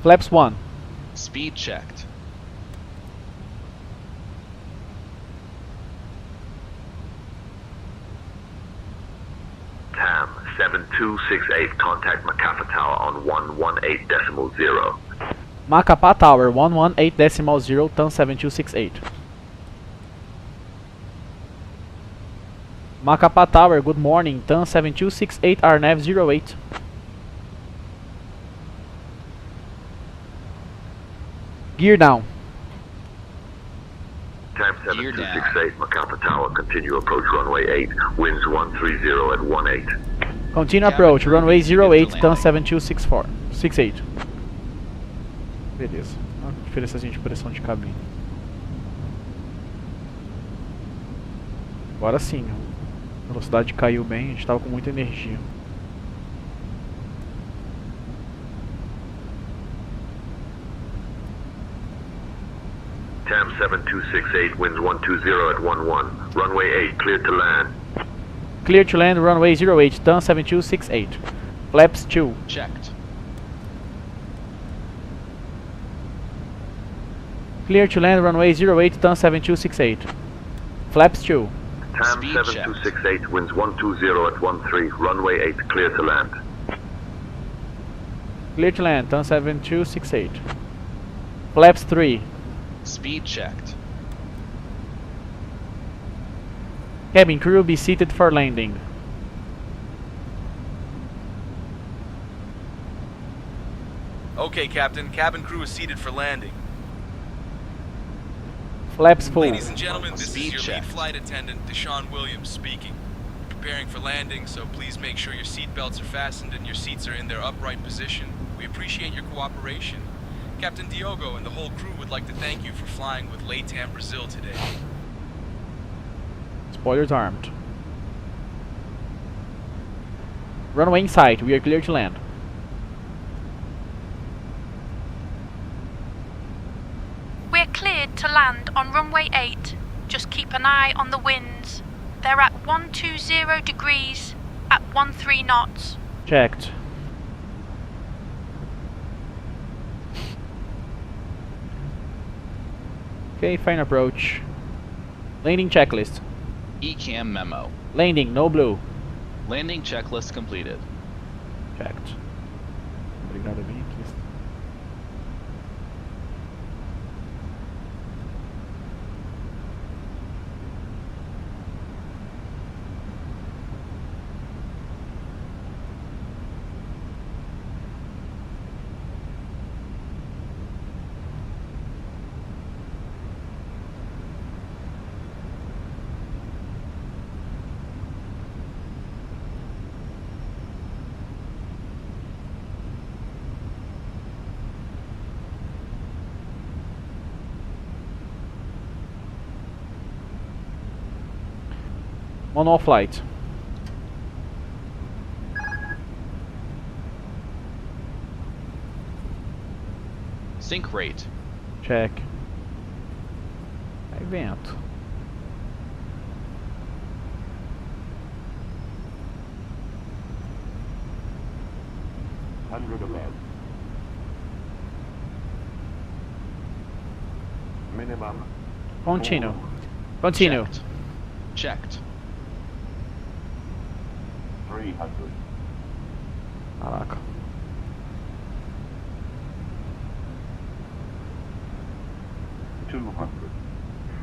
Flaps 1. Speed checked. TAM 7268, contact Macapa Tower on 118.0. Macapa Tower 118.0, TAM 7268. Macapa Tower, good morning, TAM 7268, RNAV 08. Gear down. TAM 7268, Macapa Tower, continue approach runway 8, winds 130 at 18. Continue approach, runway 08, TAM 7268. Beleza. Olha a diferença de pressão de cabine. Agora sim, a velocidade caiu bem, a gente estava com muita energia. TAM 7268, winds 120 at 11. Runway 8, cleared to land. Clear to land, runway 08, TAM 7268. Flaps 2. Checked. Clear to land, runway 08, TAM 7268. Flaps 2. TAM 7268, winds 120 at 13. Runway 8, clear to land. Clear to land, turn 7268. Flaps 3. Speed checked. Cabin crew be seated for landing. Okay, Captain. Cabin crew is seated for landing. Flaps full. Ladies and gentlemen, this Speed is your check. lead flight attendant, Deshaun Williams, speaking. Preparing for landing, so please make sure your seat belts are fastened and your seats are in their upright position. We appreciate your cooperation. Captain Diogo and the whole crew would like to thank you for flying with LATAM Brazil today. Spoilers armed. Runway in sight, we are clear to land. We're cleared to land on runway 8. Just keep an eye on the winds. They're at 120 degrees at 13 knots. Checked. Okay, fine approach. Landing checklist. ECAM memo. Landing, no blue. Landing checklist completed. Checked. Obrigado, bem aqui. Manual flight. Sync rate. Check. Aí vento. Minimum. Continue. Continue. Checked. Checked. 300. Caraca.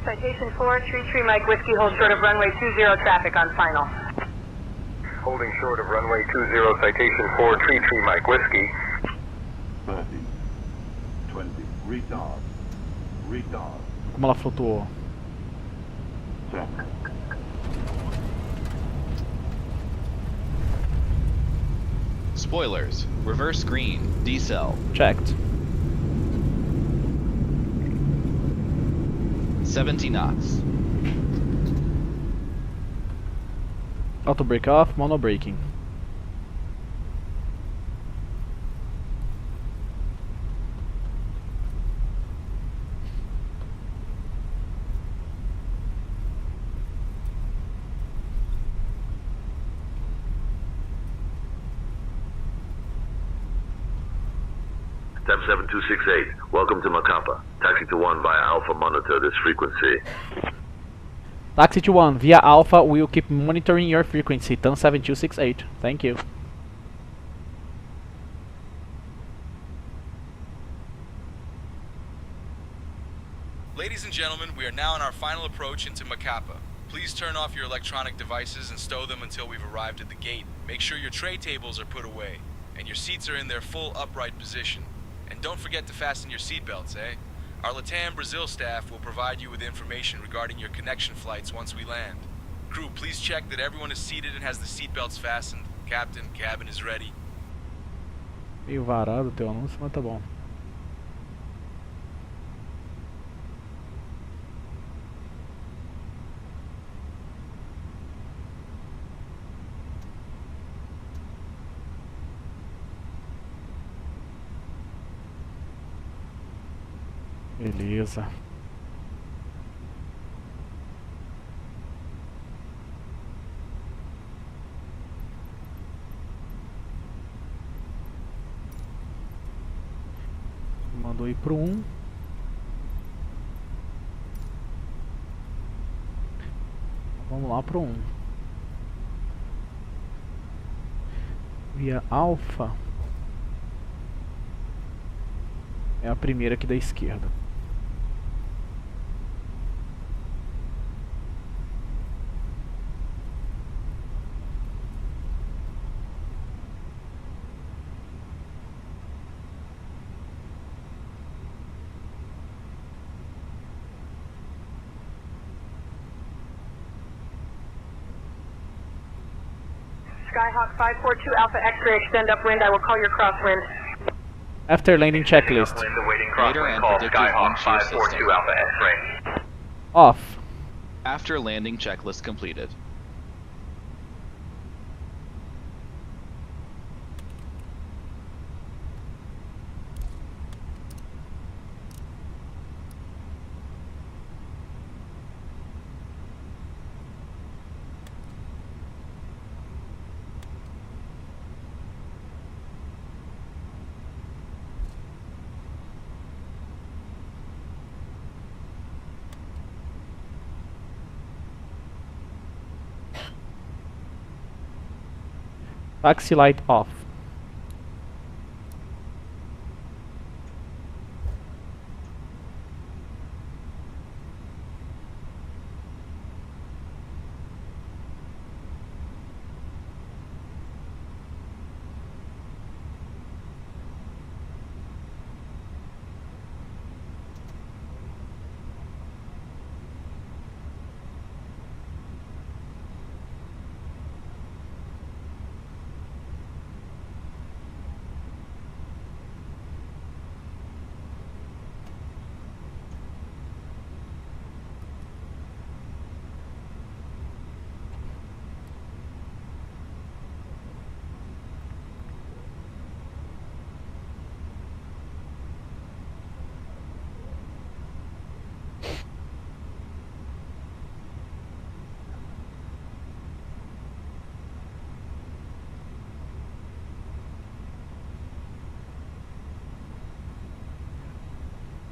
Citation 4, tree Mike Whiskey, hold short of runway 20 traffic on final. Holding short of runway 20, citation 4, tree Mike Whiskey. 30. 20. Retard. Retard. Como ela flutuou. Check. Spoilers. Reverse green. Decel. Checked. 70 knots. Auto brake off, mono braking. TAM 7268, welcome to Macapa. Taxi to 1 via Alpha, monitor this frequency. Taxi to 1 via Alpha, we'll keep monitoring your frequency. TAM 7268. Thank you. Ladies and gentlemen, we are now on our final approach into Macapa. Please turn off your electronic devices and stow them until we've arrived at the gate. Make sure your tray tables are put away, and your seats are in their full upright position. And don't forget to fasten your seatbelts, eh? Our LATAM Brazil staff will provide you with information regarding your connection flights once we land. Crew, please check that everyone is seated and has the seatbelts fastened. Captain, cabin is ready. Meio varado o teu anúncio, mas tá bom. Beleza. Mandou ir pro 1. Vamos lá pro 1. Via Alpha. É a primeira aqui da esquerda. Skyhawk 542 Alpha X-ray, extend upwind. I will call your crosswind. After landing checklist. Radar and predictive wind shear system. Alpha X-ray. Off. After landing checklist completed. Taxi light off.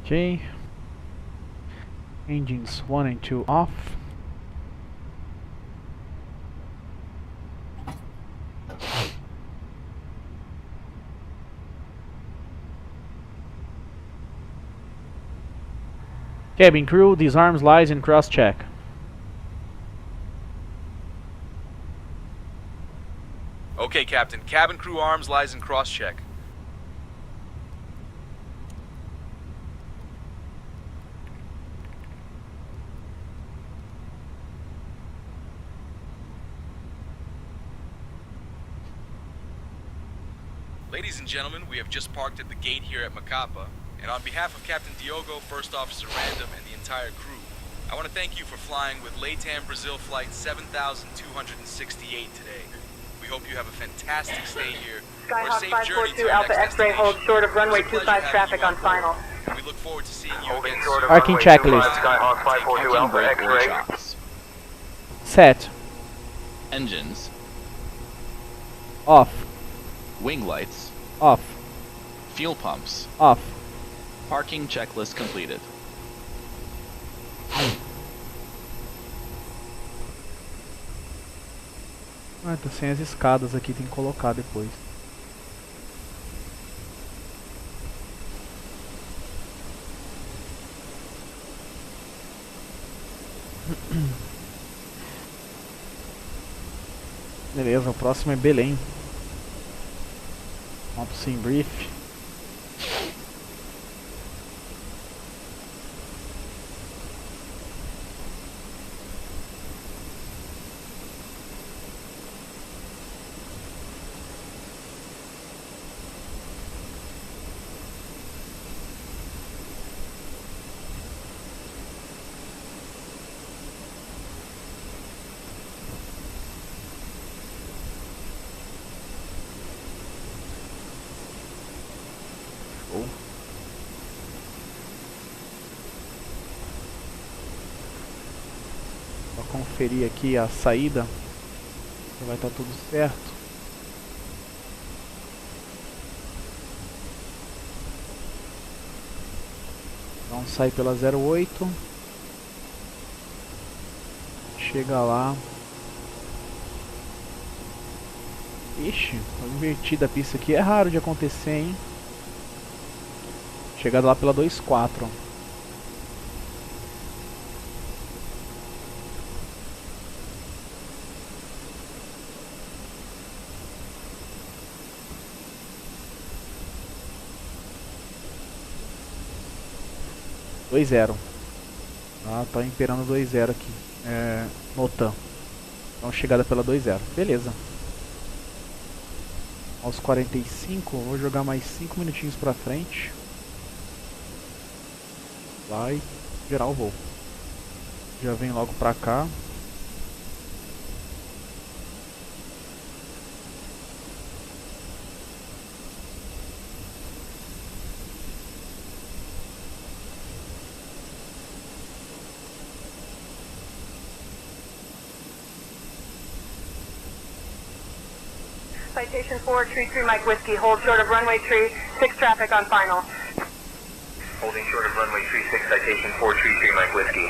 Okay. Engines 1 and 2 off. Cabin crew, disarms, lies, and cross-check. Okay, Captain. Cabin crew arms, lies, and cross-check. Ladies and gentlemen, we have just parked at the gate here at Macapa, and on behalf of Captain Diogo, First Officer Random, and the entire crew, I want to thank you for flying with LATAM Brazil Flight 7268 today. We hope you have a fantastic stay here, or a Skyhawk safe journey to 542 your Alpha next X-ray holds destination. short of runway It was a 25 pleasure traffic having on you aboard, final. and we look forward to seeing you Holding again short soon. of Parking runway 25, checklist. Skyhawk 542 Alpha Brake X-ray. workshops. Set. Engines. Off. Wing lights. Off. Fuel pumps. Off. Parking checklist completed. Ah, tá sem as escadas aqui, tem que colocar depois. Beleza, o próximo é Belém. Vamos pro SimBrief. Vou conferir aqui a saída, se vai estar tudo certo. Vamos sair pela 08. Chega lá. Ixi, foi invertida a pista aqui. É raro de acontecer, hein? Chegada lá pela 24. Dois zero. Tá imperando 2-0 aqui. No TAM. Então chegada pela 2-0. Beleza. Aos 45, vou jogar mais 5 minutinhos pra frente. Vai gerar o voo. Já vem logo pra cá. Citation 433 Mike Whiskey, hold short of runway 36 traffic on final. Holding short of runway 36, citation 433 Mike Whiskey.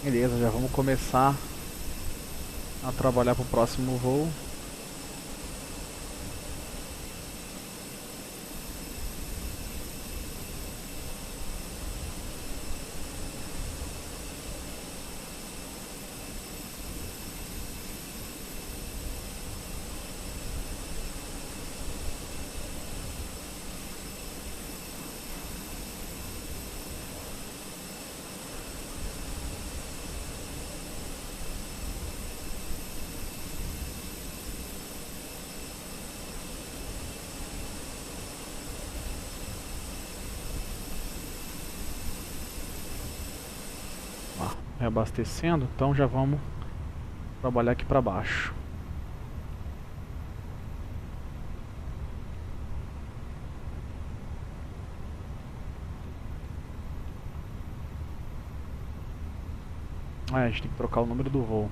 Beleza, já vamos começar a trabalhar para o próximo voo. Reabastecendo, então já vamos trabalhar aqui para baixo. A gente tem que trocar o número do voo.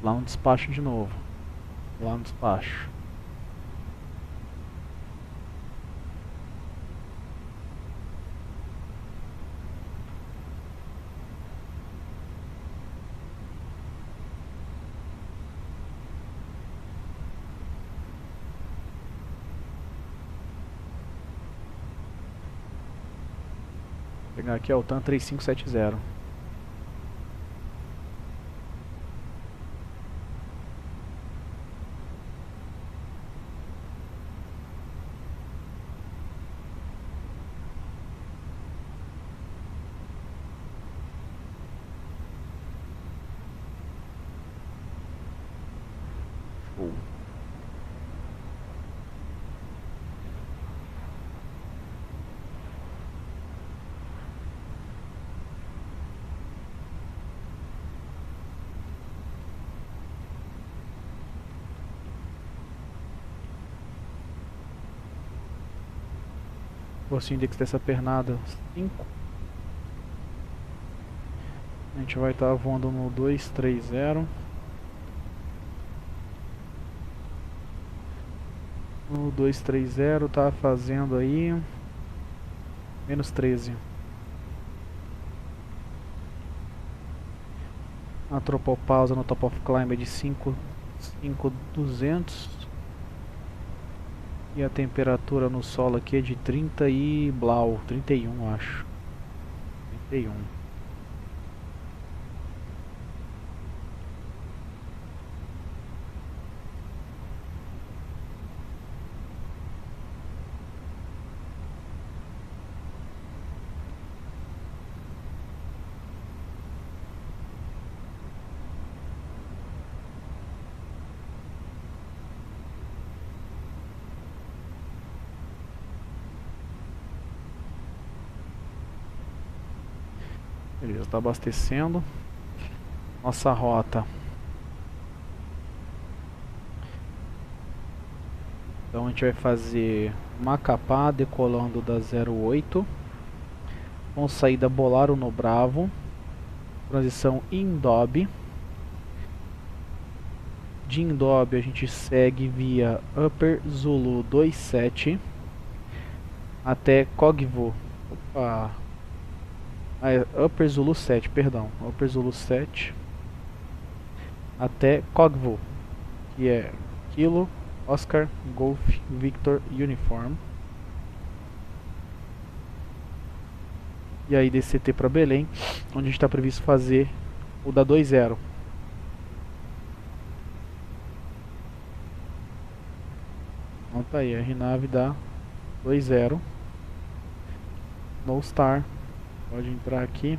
Lá no despacho de novo. Lá no despacho. Vou pegar aqui o TAM 3570. Força index dessa pernada 5. A gente vai estar voando no 230. No 230 tá fazendo aí menos 13. A tropopausa no top of climb é de 5.200. E a temperatura no solo aqui é de 30 e blau, 31 acho. 31. Beleza, está abastecendo. Nossa rota. Então a gente vai fazer Macapá decolando da 08. Com saída Bolaro no Bravo. Transição Indob. De Indob a gente segue via Upper Zulu 27 até Cogvo. Opa. Upper Zulu 7, perdão. Upper Zulu 7 até Cogvo, que é Kilo, Oscar, Golf, Victor, Uniform. E aí DCT para Belém, onde está previsto fazer o da 20. Então tá aí, a RNAV da 20. No Star. Pode entrar aqui.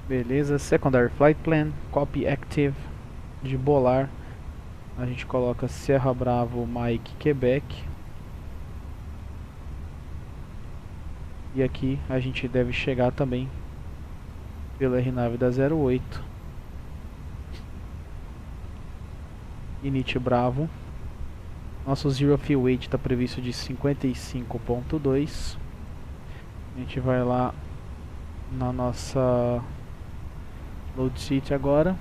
Beleza, Secondary Flight Plan, Copy Active. De bolar, a gente coloca Sierra Bravo, Mike, Quebec. E aqui a gente deve chegar também pela RNAV da 08. Init Bravo. Nosso Zero Fuel Weight está previsto de 55.2. A gente vai lá na nossa Load Sheet agora.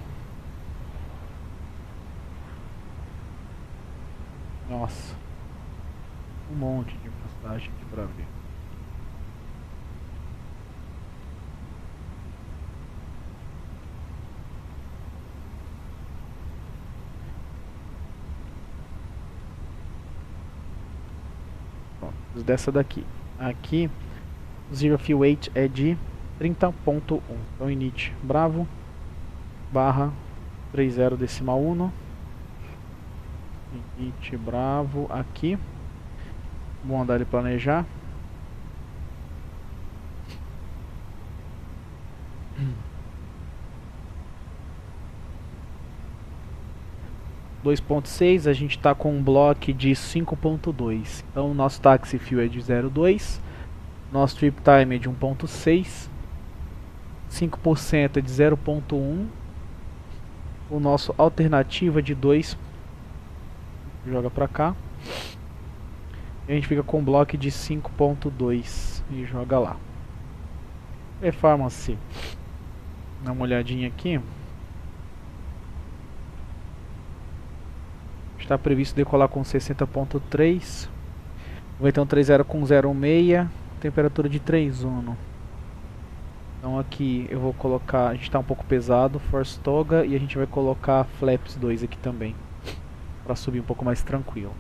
Nossa, um monte de passagem aqui para ver. Dessa daqui. Aqui o Zero Fuel Weight é de 30.1. Então init Bravo barra 30.1. Init Bravo aqui. Vou mandar ele planejar. (2.6) a gente está com um bloco de 5.2. Então o nosso taxi fuel é de 0.2. Nosso trip time é de 1.6. 5% é de 0.1. O nosso alternativo é de 2. Joga pra cá. E a gente fica com um bloco de 5.2 e joga lá. Performance. Dá uma olhadinha aqui. Está previsto decolar com 60.3. Vai ter um 30 com 0.6. Temperatura de 3.1. Então aqui eu vou colocar, a gente está um pouco pesado, Force Toga, e a gente vai colocar Flaps 2 aqui também, para subir um pouco mais tranquilo.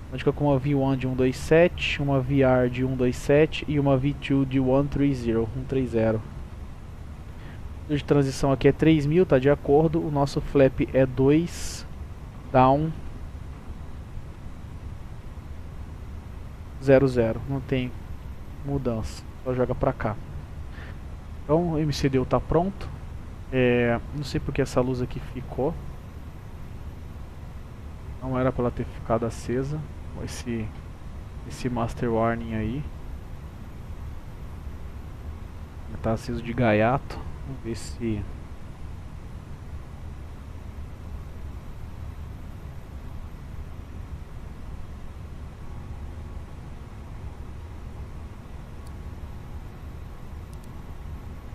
A gente fica com uma V1 de 127, uma VR de 127 e uma V2 de 130. De transição aqui é 3000, tá de acordo. O nosso flap é 2 down 00, não tem mudança, só joga pra cá. Então o MCDU tá pronto. Não sei porque essa luz aqui ficou, não era para ela ter ficado acesa. Esse Master Warning aí tá aceso de gaiato. Vamos ver se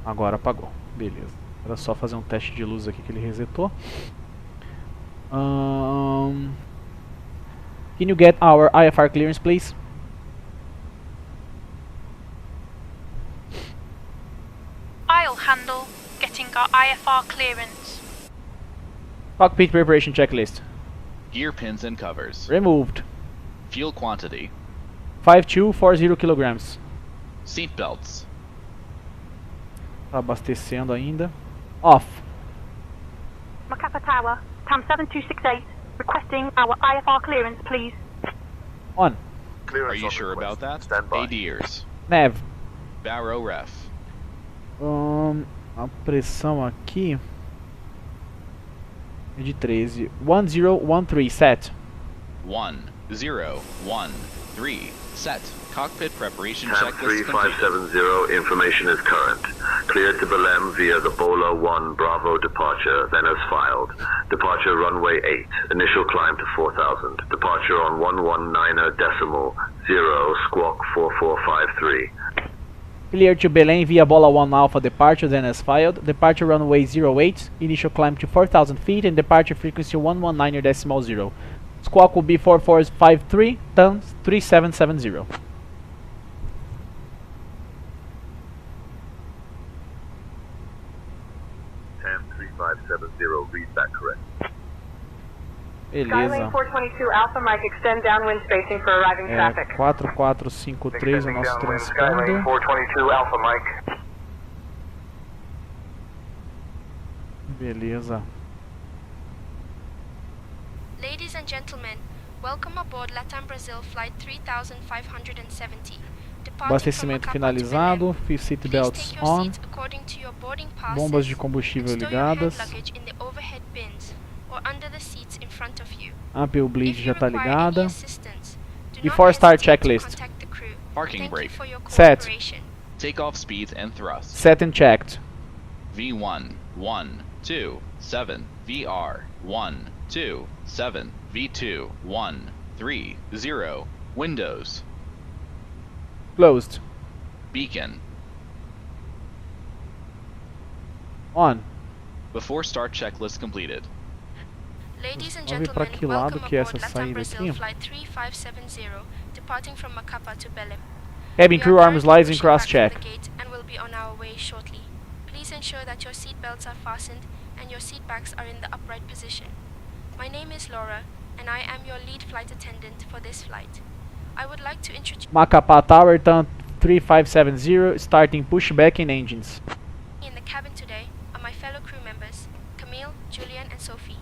agora apagou. Beleza. Era só fazer um teste de luz aqui que ele resetou. Can you get our IFR clearance, please? I'll handle getting our IFR clearance. Cockpit preparation checklist. Gear pins and covers. Removed. Fuel quantity. 5240 kilograms. Seat belts. Tá abastecendo ainda. Off. Macapa Tower, TAM 7268, requesting our IFR clearance, please. On. Are you sure about that? ADers. Nav. Barrow ref. A pressão aqui é de 13. 1013 set. 1. 0, 1, 3. Set. Cockpit preparation TAM checklist complete. 3570, information is current. Cleared to Belém via the Bola 1 Bravo departure, then as filed. Departure runway 8, initial climb to 4000. Departure on 119.0, squawk 4453. Clear to Belém via Bola 1 Alpha departure, then as filed. Departure runway 08, initial climb to 4000 feet and departure frequency 119.0. Squawk will be 4453, TAM 3770. TAM 3570, read that correct. Beleza. Skylane 422 Alpha Mike, extend downwind spacing for arriving traffic. 4453 o nosso Skylane transponder. 422 Alpha Mike. Beleza. Ladies and gentlemen, welcome aboard Latam Brazil Flight 3570. Abastecimento finalizado, seat belts on, bombas de combustível ligadas, Ampel bleed já está ligada. Before start checklist. Parking brake. Set. Takeoff speed and thrust. Set and checked. V1, 1, 2, 7, VR, 1, 2, 7, V2, 1, 3, 0, windows. Closed. Beacon. On. Before start checklist completed. Ladies and Vamos ver para gentlemen, que lado welcome que é aboard essa Latam saída Brazil aqui. Flight 3570, departing from Macapa to Belém. Cabin We crew are arms currently lights and pushing back cross from check. the gate and will be on our way shortly. Please ensure that your seat belts are fastened and your seat backs are in the upright position. My name is Laura, and I am your lead flight attendant for this flight. I would like to introduce Macapá Tower, TAM 3570, starting pushback in engines. in the cabin today are my fellow crew members, Camille, Julian, and Sophie.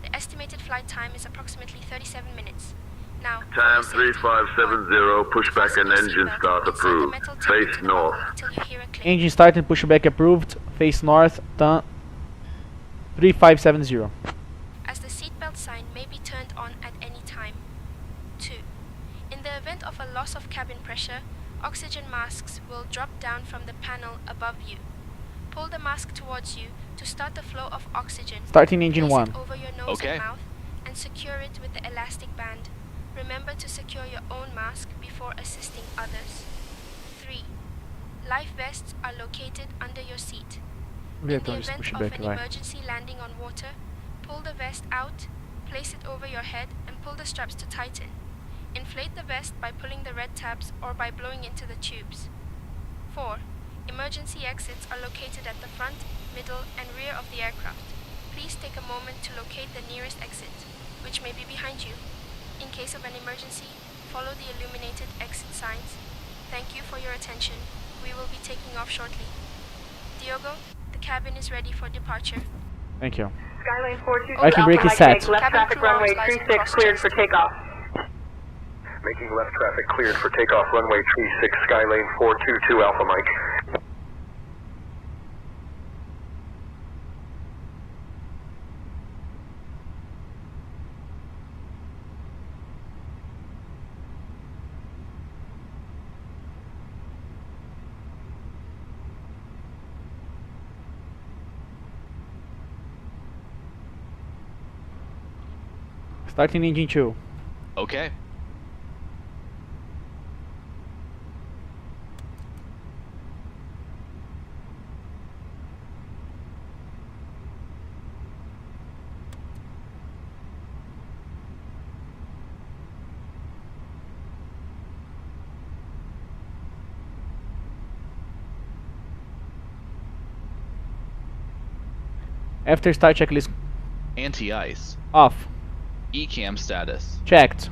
The estimated flight time is approximately 37 minutes. Now, for TAM your safety, 3570, pushback fasten and your engine seatbelt start inside the approved. metal tube Face into the north. bubble until you hear a click. Engine start and pushback approved. Face north, TAM 3570. As the seatbelt sign may be turned on at any time. 2. In the event of a loss of cabin pressure, oxygen masks will drop down from the panel above you. Pull the mask towards you to start the flow of oxygen. Starting engine Place 1. it over your nose Okay. and mouth and secure it with the elastic band. Remember to secure your own mask before assisting others. 3. Life vests are located under your seat. Vê In até the onde esse event of pushback an vai. emergency landing on water, pull the vest out, place it over your head and pull the straps to tighten. Inflate the vest by pulling the red tabs or by blowing into the tubes. 4. Emergency exits are located at the front, middle and rear of the aircraft. Please take a moment to locate the nearest exit, which may be behind you. In case of an emergency, follow the illuminated exit signs. Thank you for your attention. We will be taking off shortly. Diogo, the cabin is ready for departure. Thank you. Skylane 422 I can break Alpha his Mike, set. take left Cabin traffic crew arms, runway lights and 36 cross cleared checks. for takeoff. Making left traffic cleared for takeoff runway 36 Skylane 422 Alpha Mike. Starting engine 2. Okay. After start checklist Anti-ice. off. ECAM status. Checked.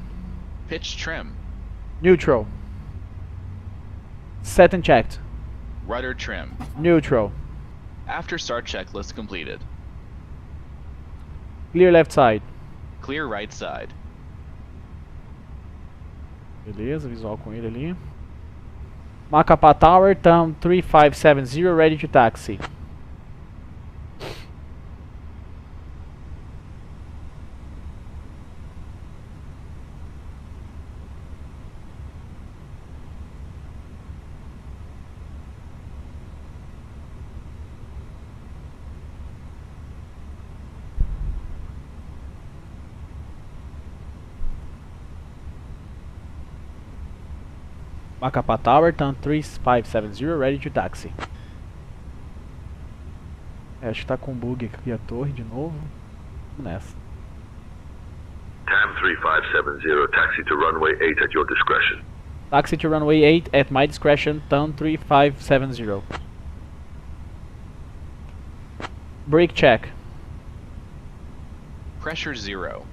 Pitch trim. Neutral. Set and checked. Rudder trim. Neutral. After start checklist completed. Clear left side. Clear right side. Beleza, visual com ele ali. Macapá Tower, TAM 3570, ready to taxi. Macapá Tower, turn 3570, ready to taxi. Acho que tá com bug aqui a torre de novo. Vamos nessa. TAM 3570, taxi to runway 8 at your discretion. Taxi to runway 8 at my discretion, turn 3570. Brake check. Pressure 0.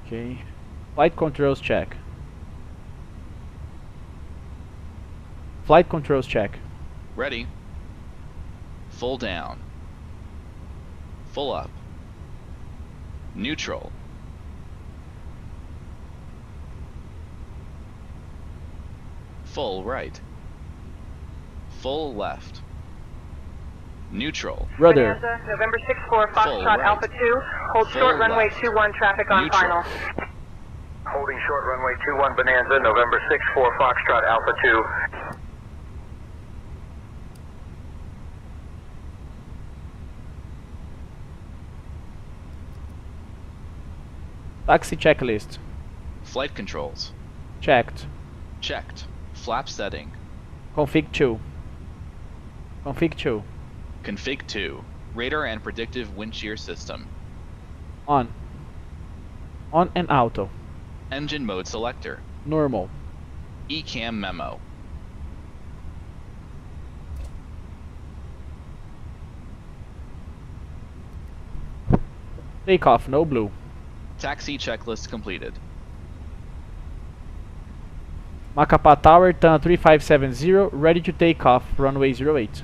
Okay. Flight controls check. Flight controls check. Ready. Full down. Full up. Neutral. Full right. Full left. Neutral. Rudder. Bonanza, November 64, Full Foxtrot right. Alpha 2. Hold Full short runway left. 21, traffic on Neutral. final. Holding short runway 21 Bonanza, November 64 Foxtrot Alpha 2. Taxi checklist. Flight controls. Checked. Checked. Flap setting. Config 2. Config 2. Config 2. Radar and predictive wind shear system. On. On and auto. Engine mode selector. Normal. ECAM memo. Takeoff, no blue. Taxi checklist completed. Macapá Tower, turn 3570, ready to take off, runway 08.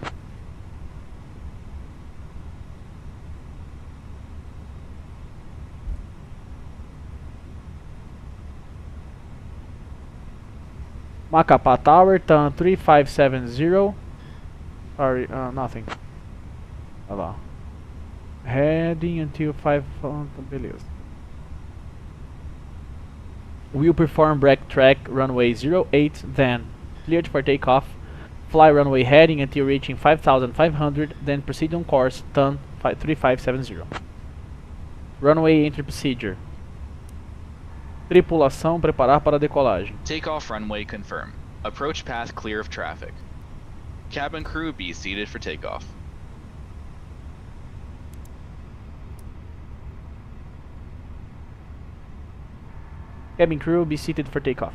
Macapá Tower, turn 3570. Sorry, nothing. Olha lá. Heading until 5. Beleza. Will perform brake track runway 08, then cleared for takeoff. Fly runway heading until reaching 5,500, then proceed on course, turn 3570. Runway entry procedure. Tripulação preparar para decolagem. Takeoff runway confirm. Approach path clear of traffic. Cabin crew be seated for takeoff. Cabin crew be seated for takeoff.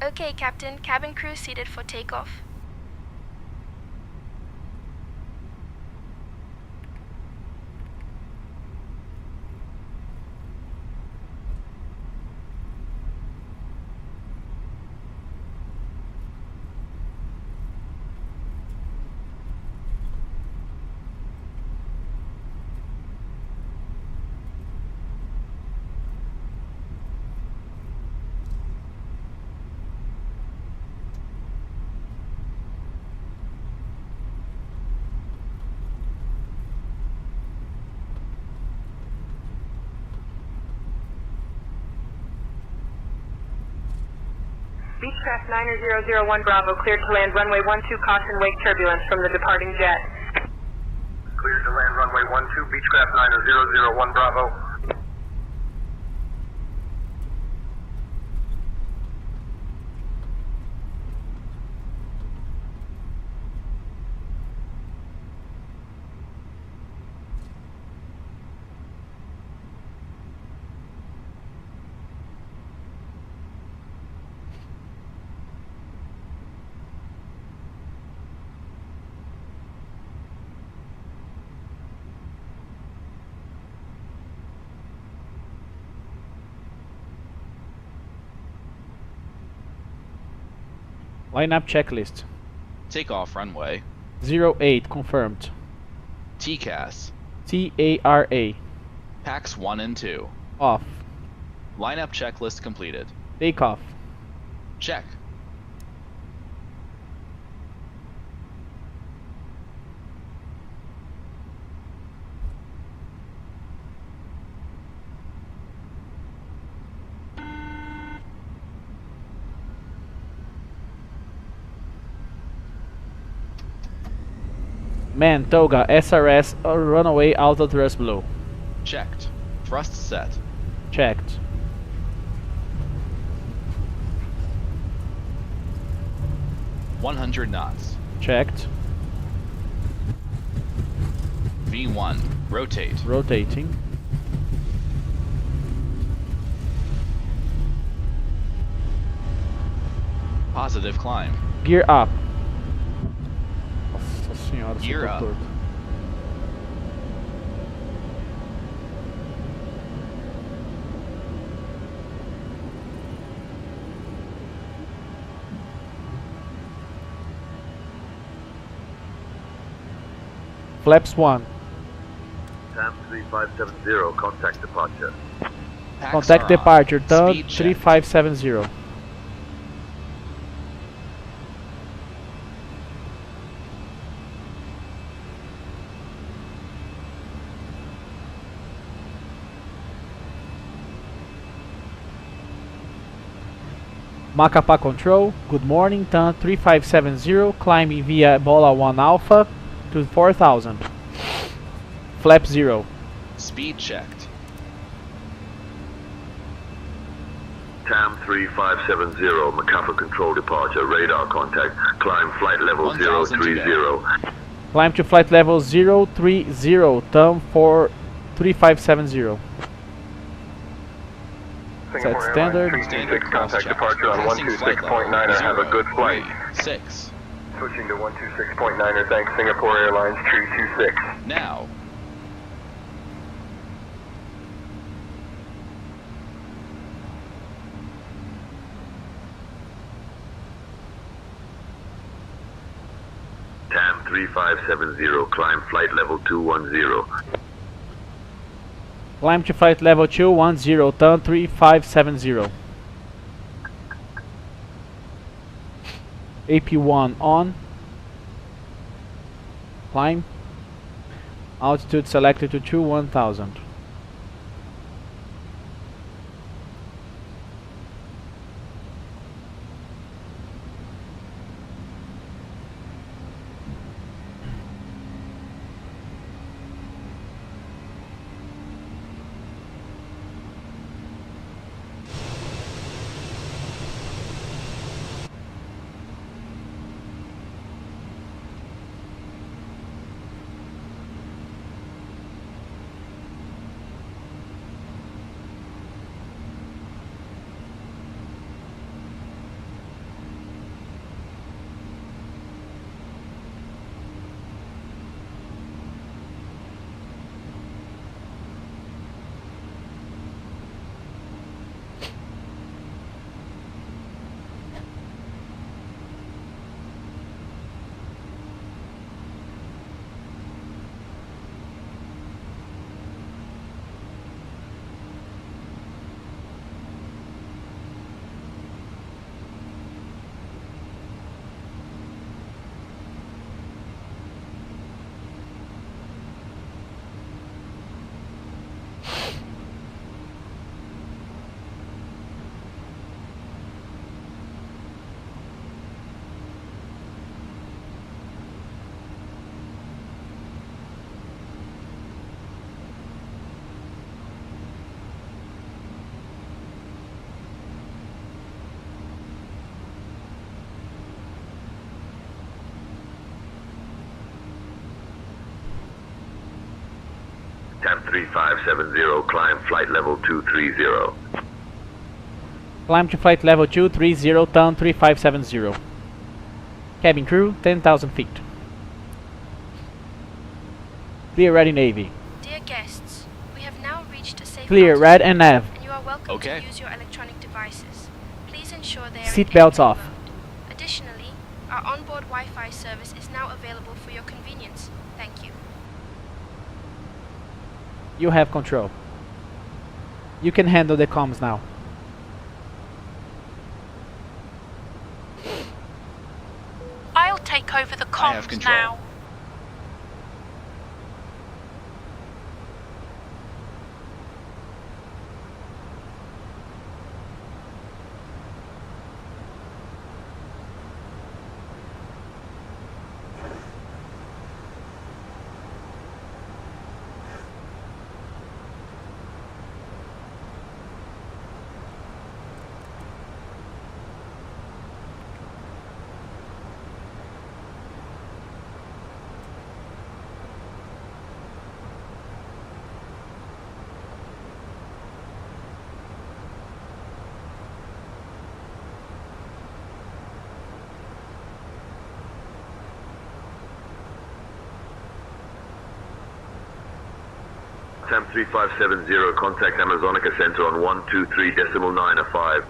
Okay, Captain. Cabin crew seated for takeoff. Beechcraft 9001 Bravo, cleared to land runway 12, caution wake turbulence from the departing jet. Cleared to land runway 12, Beechcraft 9001 Bravo. Lineup checklist. Takeoff runway. 08 confirmed. TCAS. TARA. Packs 1 and 2. Off. Lineup checklist completed. Takeoff. Check. Man, Toga, SRS, runaway auto thrust below. Checked. Thrust set. Checked. $100 knots. Checked. V1. Rotate. Rotating. Positive climb. Gear up. Nossa senhora, Gear up. torto. Flaps 1. TAM 3570, contact departure. Contact Paxar departure, on. turn Speed check. 3570. Macapá control, good morning, turn 3570, climbing via Bola 1 Alpha to 4000. Flap 0. Speed checked. TAM 3570, Macappa control departure, radar contact, climb flight level 1000 030. Climb to flight level 030, turn for 3570. Singapore Set standard. Airlines 326, cross contact check. departure on Passing flight 126.9er, have a good flight. 6. Switching to 126.9er, thanks Singapore Airlines 326. Now. TAM 3570, climb flight level 210. Climb to flight level 210, turn 3570. AP1 on. Climb. Altitude selected to 21,000. TAM 3570, climb flight level 230. Climb to flight level 230, turn 3570. Cabin crew, 10,000 feet. Clear, ready, Navy. Dear guests, we have now reached a safe Clear, altitude, red and nav. and you are welcome Okay. to use your electronic devices. Please ensure they are Seat in belts airplane off. mode. Additionally, our onboard Wi-Fi service is now available for your convenience. Thank you. You have control. You can handle the comms now. I'll take over the I have comms control. now. TAM 3570, contact Amazonica Center on 123.9 of 5.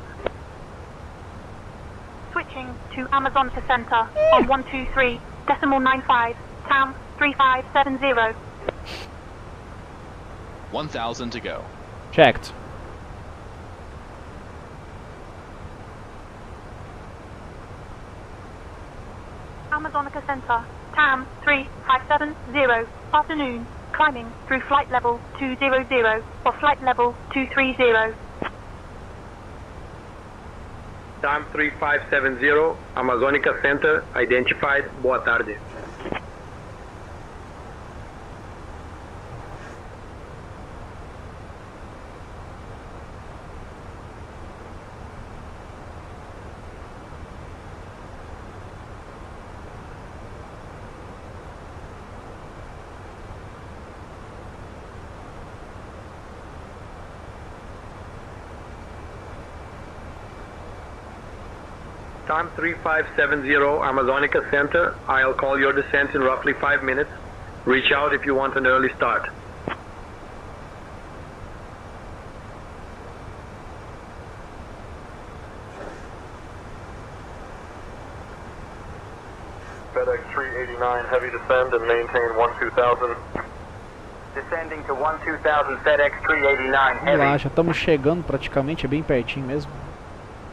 Switching to Amazonica Center on 123.95, TAM 3570. 1,000 to go. Checked. Amazonica Center, TAM 3570, afternoon, climbing through flight level 200 or flight level 230. TAM 3570, Amazonica Center, identified, boa tarde. TAM 3570, Amazonica Center. I'll call your descent in roughly 5 minutes. Reach out if you want an early start. FedEx 389, heavy descend and maintain 12,000. Descending to 12,000, FedEx 389, Vamos lá, já estamos chegando praticamente, é bem pertinho mesmo.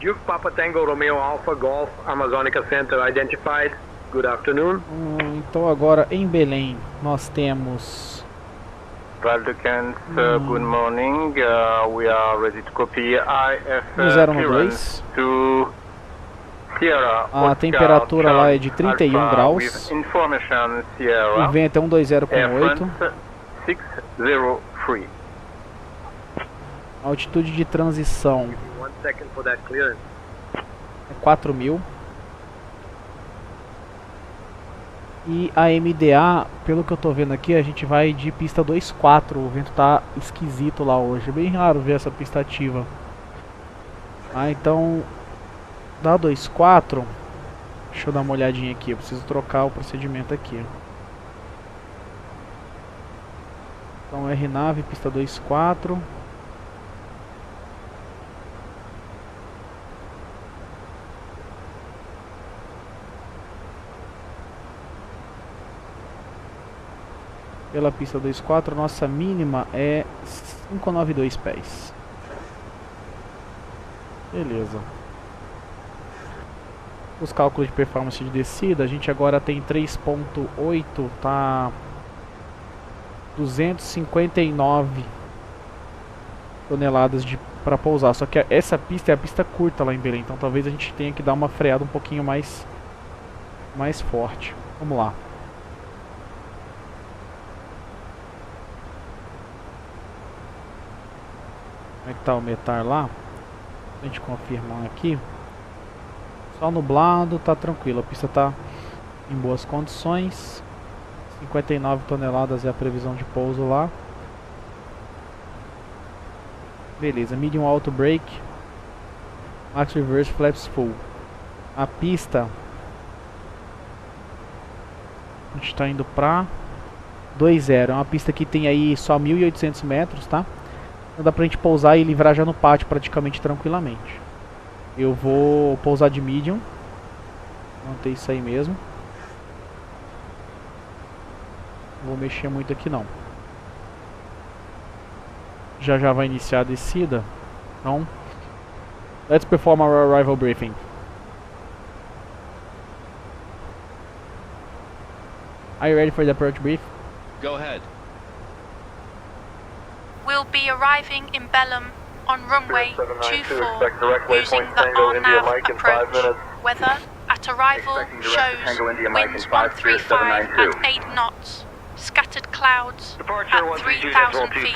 Duke Papa Tango Romeo Alpha Golf, Amazonica Center identified. Good afternoon. Então agora em Belém nós temos... Valdecans, good morning. We are ready to copy IF clearance to Sierra. A temperatura lá é de 31 graus. Information Sierra. O vento é 120,8. 603. A altitude de transição é 4.000. E a MDA, pelo que eu tô vendo aqui, a gente vai de pista 2.4. O vento tá esquisito lá hoje. É bem raro ver essa pista ativa. Então, da 2.4, deixa eu dar uma olhadinha aqui. Eu preciso trocar o procedimento aqui. Então, RNAV, pista 2.4. Pela pista 2.4, nossa mínima é 592 pés. Beleza. Os cálculos de performance de descida, a gente agora tem 3.8, tá 259 toneladas para pousar. Só que essa pista é a pista curta lá em Belém, então talvez a gente tenha que dar uma freada um pouquinho mais forte. Vamos lá. Como é que tá o metar lá? A gente confirmar aqui. Só nublado, tá tranquilo. A pista tá em boas condições. 59 toneladas é a previsão de pouso lá. Beleza, medium auto brake. Max reverse flaps full. A pista, a gente tá indo pra 2.0. É uma pista que tem aí só 1.800 metros, tá? Então dá pra gente pousar e livrar já no pátio praticamente tranquilamente. Eu vou pousar de medium. Manter isso aí mesmo. Não vou mexer muito aqui não. Já vai iniciar a descida. Então, let's perform our arrival briefing. Are you ready for the approach brief? Go ahead. We'll be arriving in Belém on runway 24 using the RNAV approach. Weather at arrival shows winds 135 at 8 knots. Scattered clouds at 3,000 feet.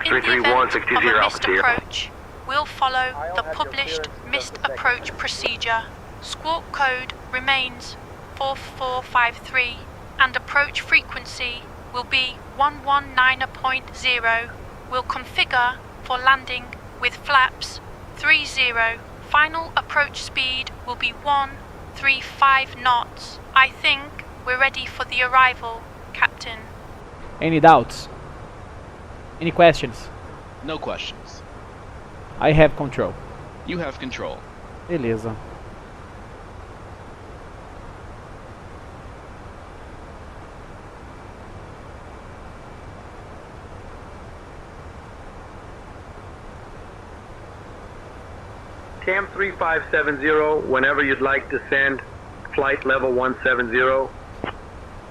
In the event of a missed approach, we'll follow the published missed approach procedure. Squawk code remains 4453 and approach frequency will be 119.0. We'll configure for landing with flaps 30. Final approach speed will be 135 knots. I think we're ready for the arrival, Captain. Any doubts? Any questions? No questions. I have control. You have control. Beleza. Cam 3570, whenever you'd like to send flight level 170.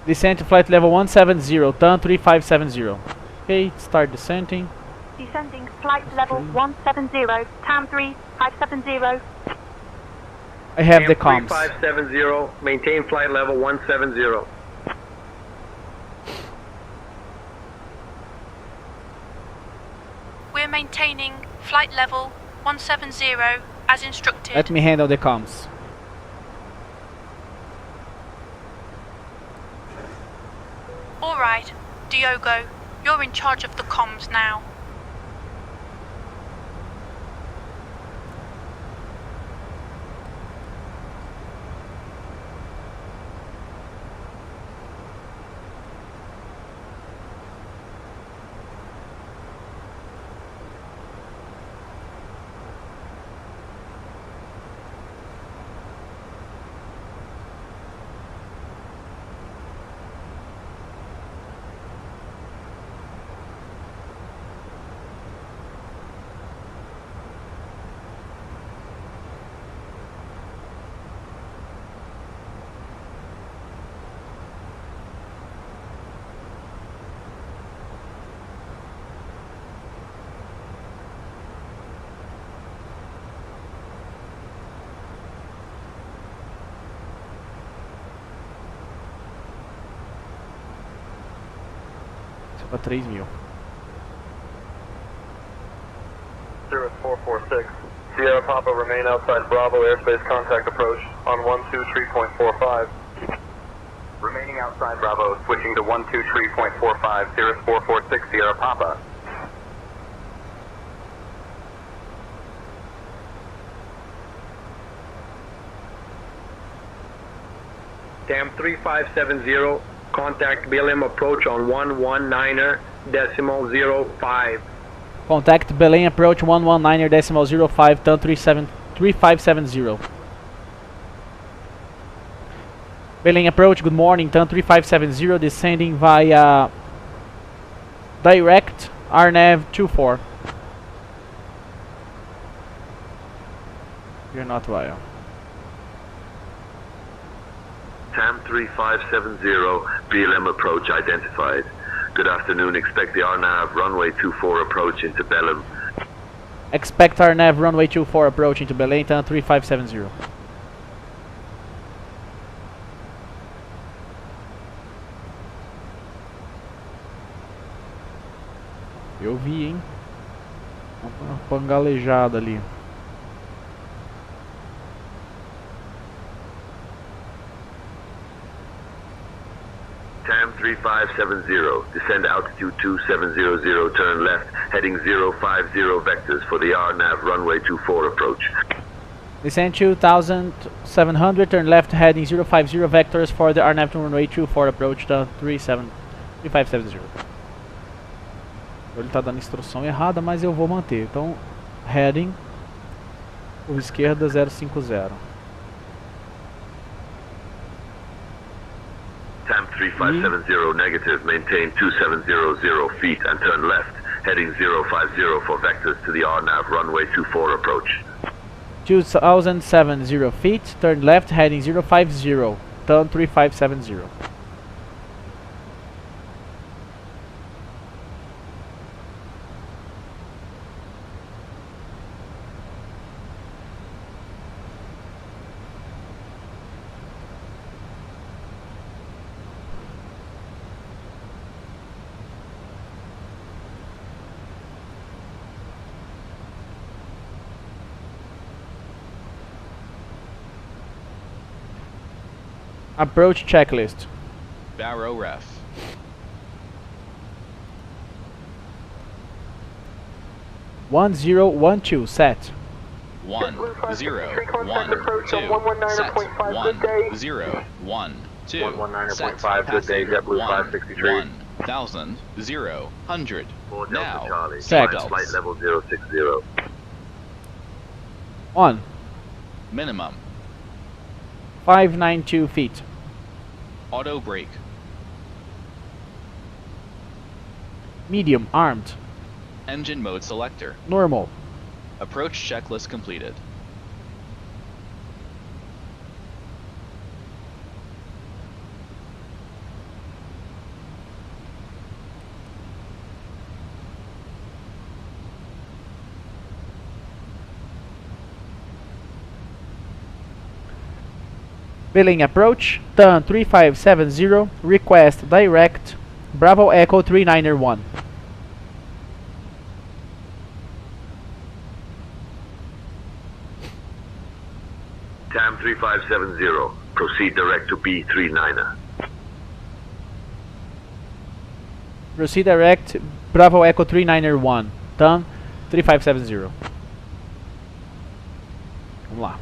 Descent to flight level 170, turn 3570. Okay, start descending. Descending flight level 170, TAM 3570. I have Cam the comms. 3570, maintain flight level 170. We're maintaining flight level 170 as instructed. Let me handle the comms. Alright, Diogo, you're in charge of the comms now. Para 3.000. Cirrus 446. Sierra Papa, remain outside Bravo airspace contact approach on 123.45. Remaining outside Bravo, switching to 123.45, Cirrus 446, Sierra Papa. TAM 3570, contact BLM approach on 119.05. Contact Belém approach 119.05, turn 3570. Belém approach, good morning, turn 3570, descending via direct RNAV 24. You're not via. TAM 3570, BLM approach identified. Good afternoon, expect the RNAV runway 24 approach into Belém. Expect RNAV runway 24 approach into Belém, turn 3570. Eu vi, hein? Uma pangalejada ali. TAM 3570, descend altitude 2700, turn left, heading 050 vectors for the RNAV runway 24 approach. Descend 2700, turn left, heading 050 vectors for the RNAV runway 24 approach, turn 3570. Ele está dando instrução errada, mas eu vou manter. Então, heading, curva esquerda 050. TAM 3570, negative, maintain 2700 feet and turn left, heading 050 for vectors to the RNAV runway 24 approach. 2070 feet, turn left, heading 050, turn 3570. Approach checklist. Barrow ref. Set. 1012 set. 1 0 1 2 set 1 0 1 2 119.5, good day, JetBlue 563. 1 1,000, 0, 100. For Delta Now, Charlie, seatbelts. flight level 060. 1. Minimum. 592 feet. Auto brake. Medium, armed. Engine mode selector. Normal. Approach checklist completed. Billing approach, TAN 3570, request direct, Bravo Echo 391. TAM 3570, proceed direct to B39er. Proceed direct, Bravo Echo 391, TAN 3570. Vamos lá.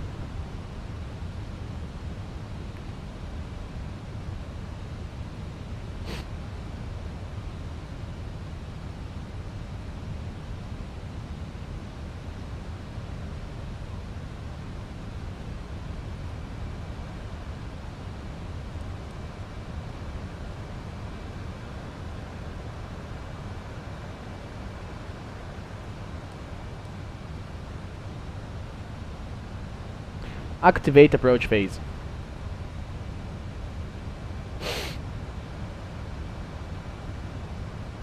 Activate approach phase.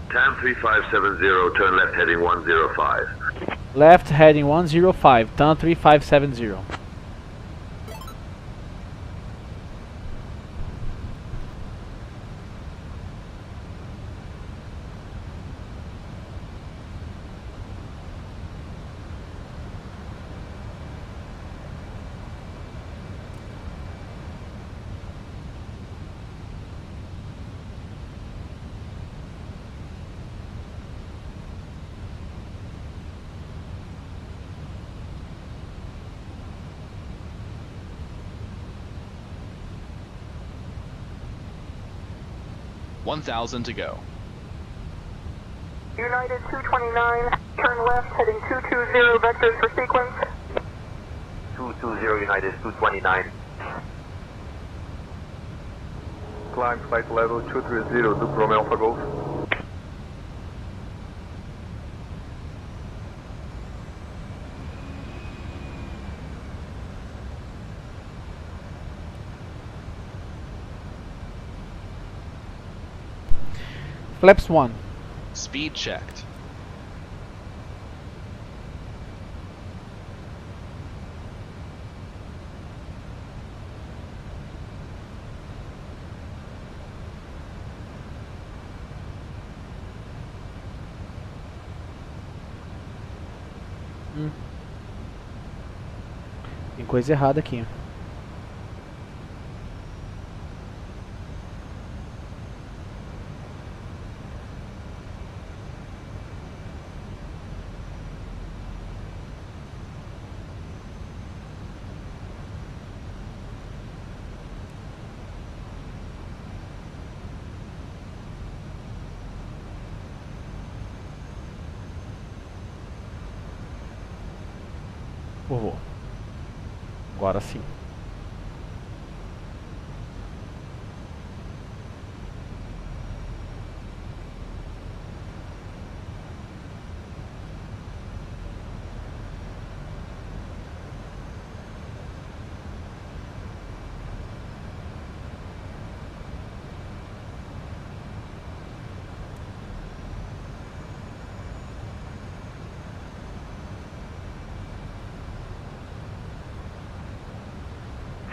TAM 3570, turn left heading 105. Left heading 105, TAN 3570. $1,000 to go. United 229, turn left, heading 220 vectors for sequence. 220 United 229. Climb flight level 230, do Romeo Alpha Golf. Flaps 1. Speed checked. Tem coisa errada aqui. Por favor. Agora sim.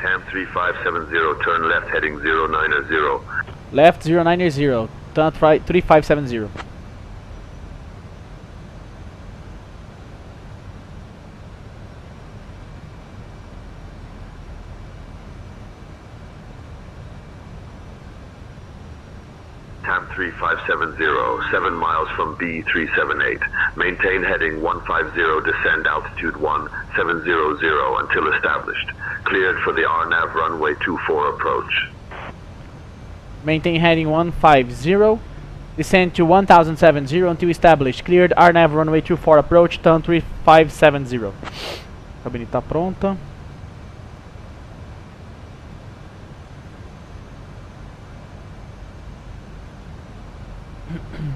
TAM 3570, turn left heading 090. Left 090, TAN 3570. TAM 3570, 7 miles from B378. Maintain heading 150, descend altitude 1700 until established. Cleared for the RNAV runway 24 approach. Maintain heading 150, Descend to 1070 until established. Cleared RNAV runway 24 approach, turn 3570. A cabine está pronta.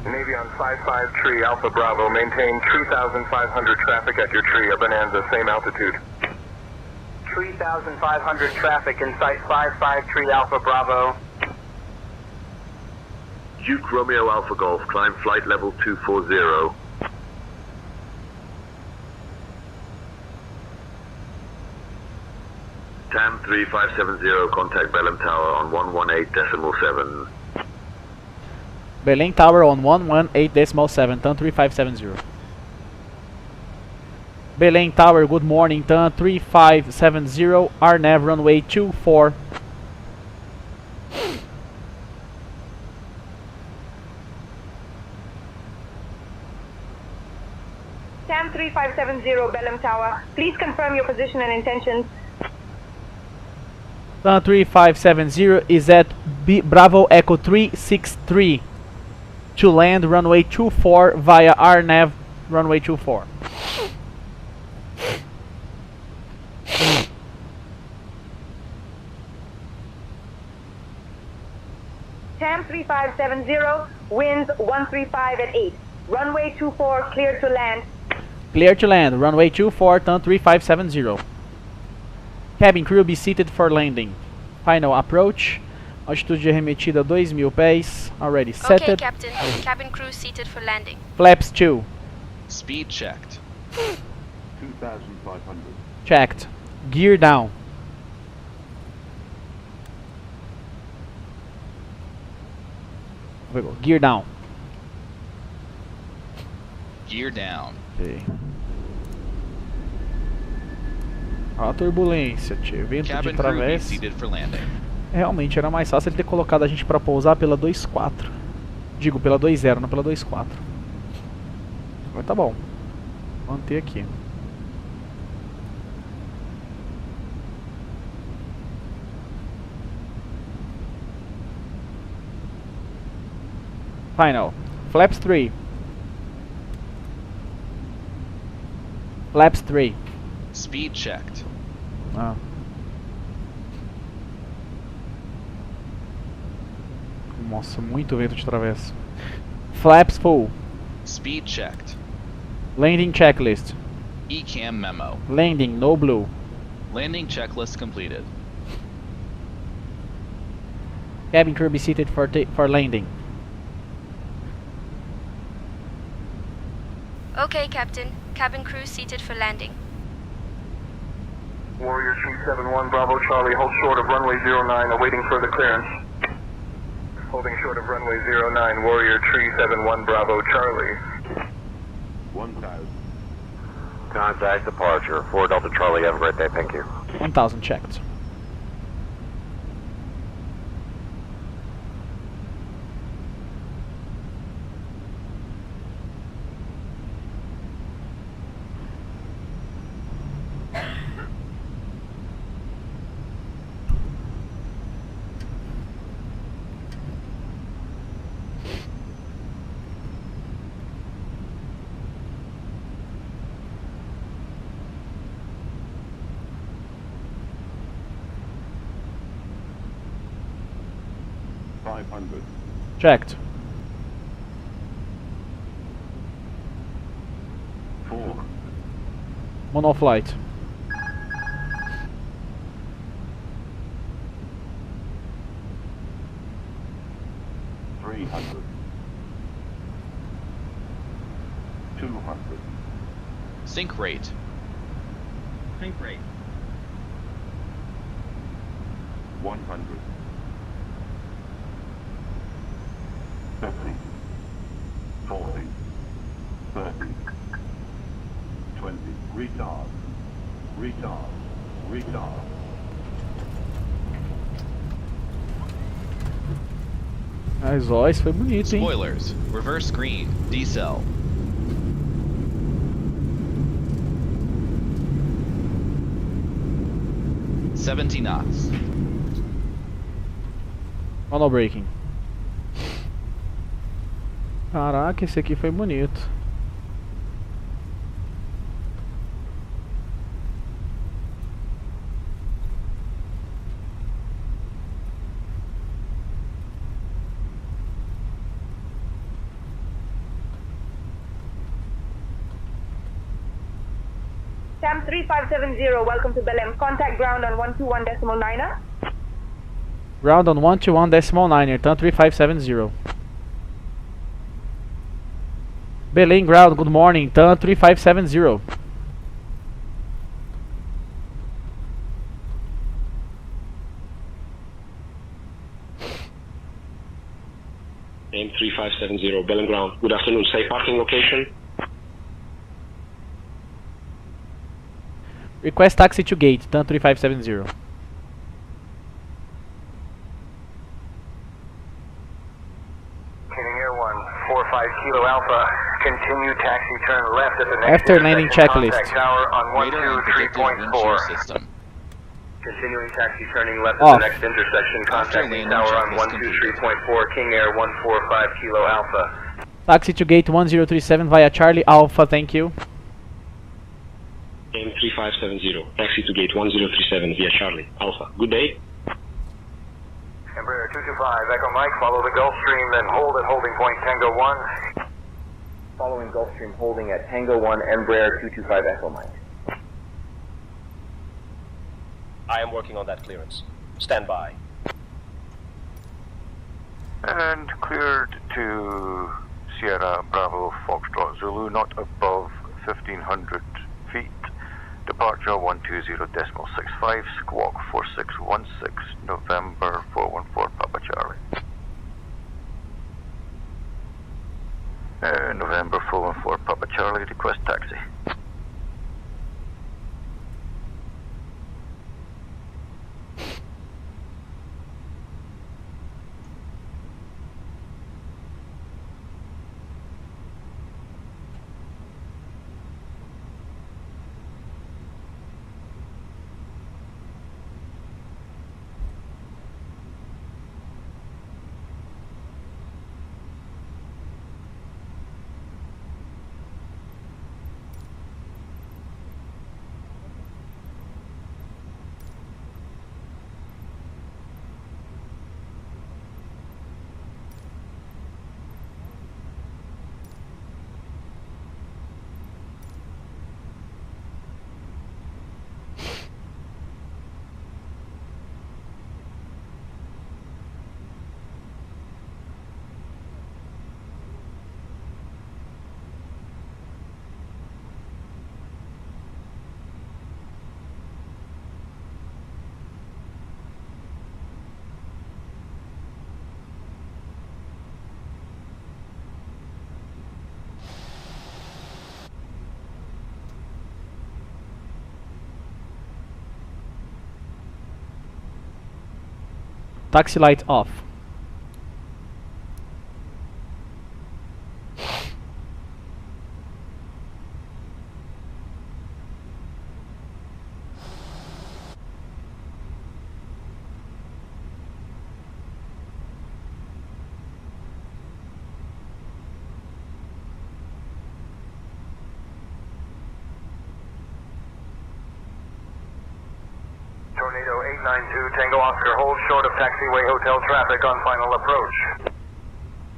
Navy on 55 tree Alpha Bravo. Maintain 3,500 traffic at your tree, a Bonanza, same altitude. 3,500 traffic in sight 55 tree Alpha Bravo. Duke Romeo Alpha Golf, climb flight level 240. TAM 3570, contact Bellem Tower on 118.7. Belém Tower on 118.7, turn 3570. Belém Tower, good morning, turn 3570, RNAV runway 24. TAM 3570, Bellem Tower. Please confirm your position and intentions. Turn 3570 is at Bravo Echo 363 to land runway 24 via RNAV runway 24. TAM 3570, winds 135 at 8. Runway 24, clear to land. Clear to land, runway 24, turn 3570. Cabin crew be seated for landing. Final approach. Altitude de arremetida 2.000 pés. Already set. Okay, Captain. Cabin crew seated for landing. Flaps 2. Speed checked. 2,500. Checked. Gear down. Gear down. Gear down. Ok. Olha a turbulência, tio. Vento de Cabin crew be travessa. seated for landing. Realmente era mais fácil ele ter colocado a gente pra pousar pela 24. Digo, pela 20, não pela 24. Agora tá bom. Manter aqui. Final. Flaps 3. Flaps 3. Speed checked. Ah. Nossa, muito vento de travessa. Flaps full. Speed checked. Landing checklist. ECAM memo. Landing, no blue. Landing checklist completed. Cabin crew be seated for landing. Okay, Captain. Cabin crew seated for landing. Warrior 371 Bravo Charlie, hold short of runway 09, awaiting further clearance. Holding short of runway 09, Warrior 371 Bravo Charlie. 1,000. Contact departure. 4 Delta Charlie, have a great day, thank you. 1000 checked. Checked. 4. Monoflight. 300. 200. Sync rate. Sync rate. 100. 50, 40, 30, 20, retard, retard, retard. As always, foi bonito, hein? Spoilers. Reverse screen. Decel. $70 knots. Mono braking. Caraca, esse aqui foi bonito. Sam 3570, welcome to Belém. Contact ground on 121.9er. Ground on 121.9er, TAM 3570. Belém ground, good morning, TAM 3570. Name 3570, Belém ground. Good afternoon, safe parking location. Request taxi to gate, TAM 3570. King Air 145 Kilo Alpha. Continue taxi turn left at the next After landing intersection. checklist. Contact tower on Radar and predictive wind shear 123.4. system. Continuing taxi turning left Off. at the next intersection. After Contacting landing tower on checklist completed. 123.4. King Air 145 Kilo Alpha. Taxi to gate 1037 via Charlie Alpha, thank you. Name 3570, taxi to gate 1037 via Charlie Alpha. Good day. Embraer 225, Echo Mike, follow the Gulf Stream, then hold at holding point Tango 1. Following Gulfstream holding at Tango 1, Embraer 225 Echo Mike. I am working on that clearance. Stand by. And cleared to Sierra Bravo Foxtrot Zulu, not above 1500 feet. Departure 120.65, squawk 4616, November 414 Papa Charlie. November 414 Papa Charlie, request taxi. Taxi light off. Tornado 892 Tango Oscar, hold short of taxiway hotel traffic on final approach.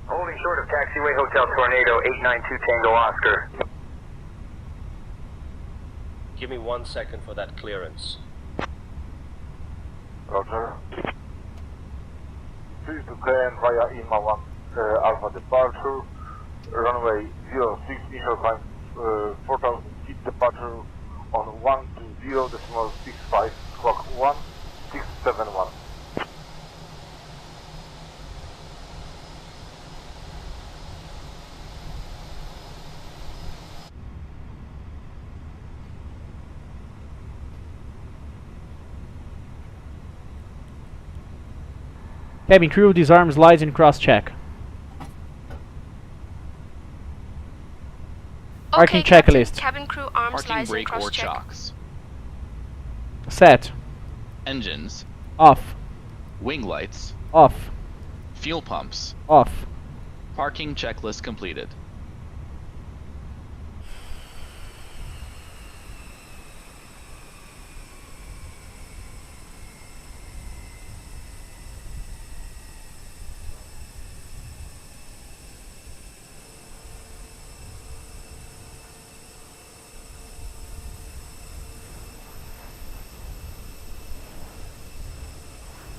Holding short of taxiway hotel Tornado 892 Tango Oscar. Give me 1 second for that clearance. Roger. Please declare via IMA 1 Alpha departure, runway 06, initial climb 4000 feet, departure on 120.65, squawk 1671. Cabin crew, disarm, slides and cross check. Parking checklist. Cabin crew arms, Parking slides and brake cross or check. chocks. Set. Engines. Off. Wing lights. Off. Fuel pumps. Off. Parking checklist completed.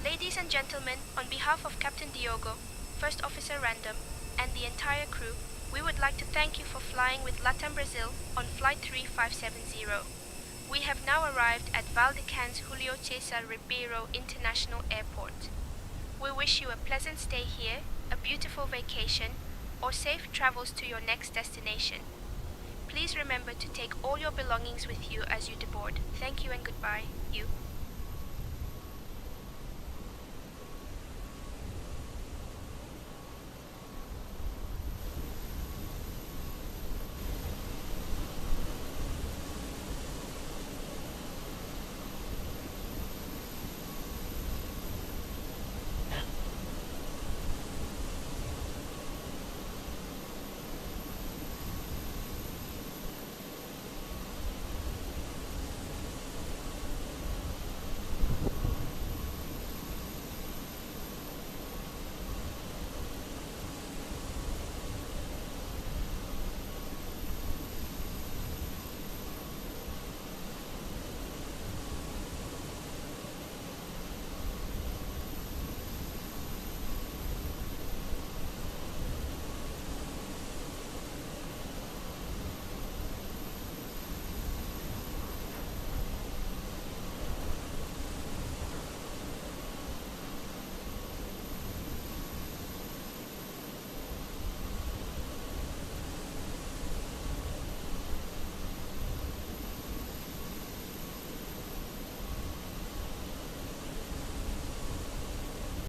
Ladies and gentlemen, on behalf of Captain Diogo, First Officer Random, and the entire crew, we would like to thank you for flying with LATAM Brazil on Flight 3570. We have now arrived at Valdecan's Julio Cesar Ribeiro International Airport. We wish you a pleasant stay here, a beautiful vacation, or safe travels to your next destination. Please remember to take all your belongings with you as you deboard. Thank you and goodbye. You.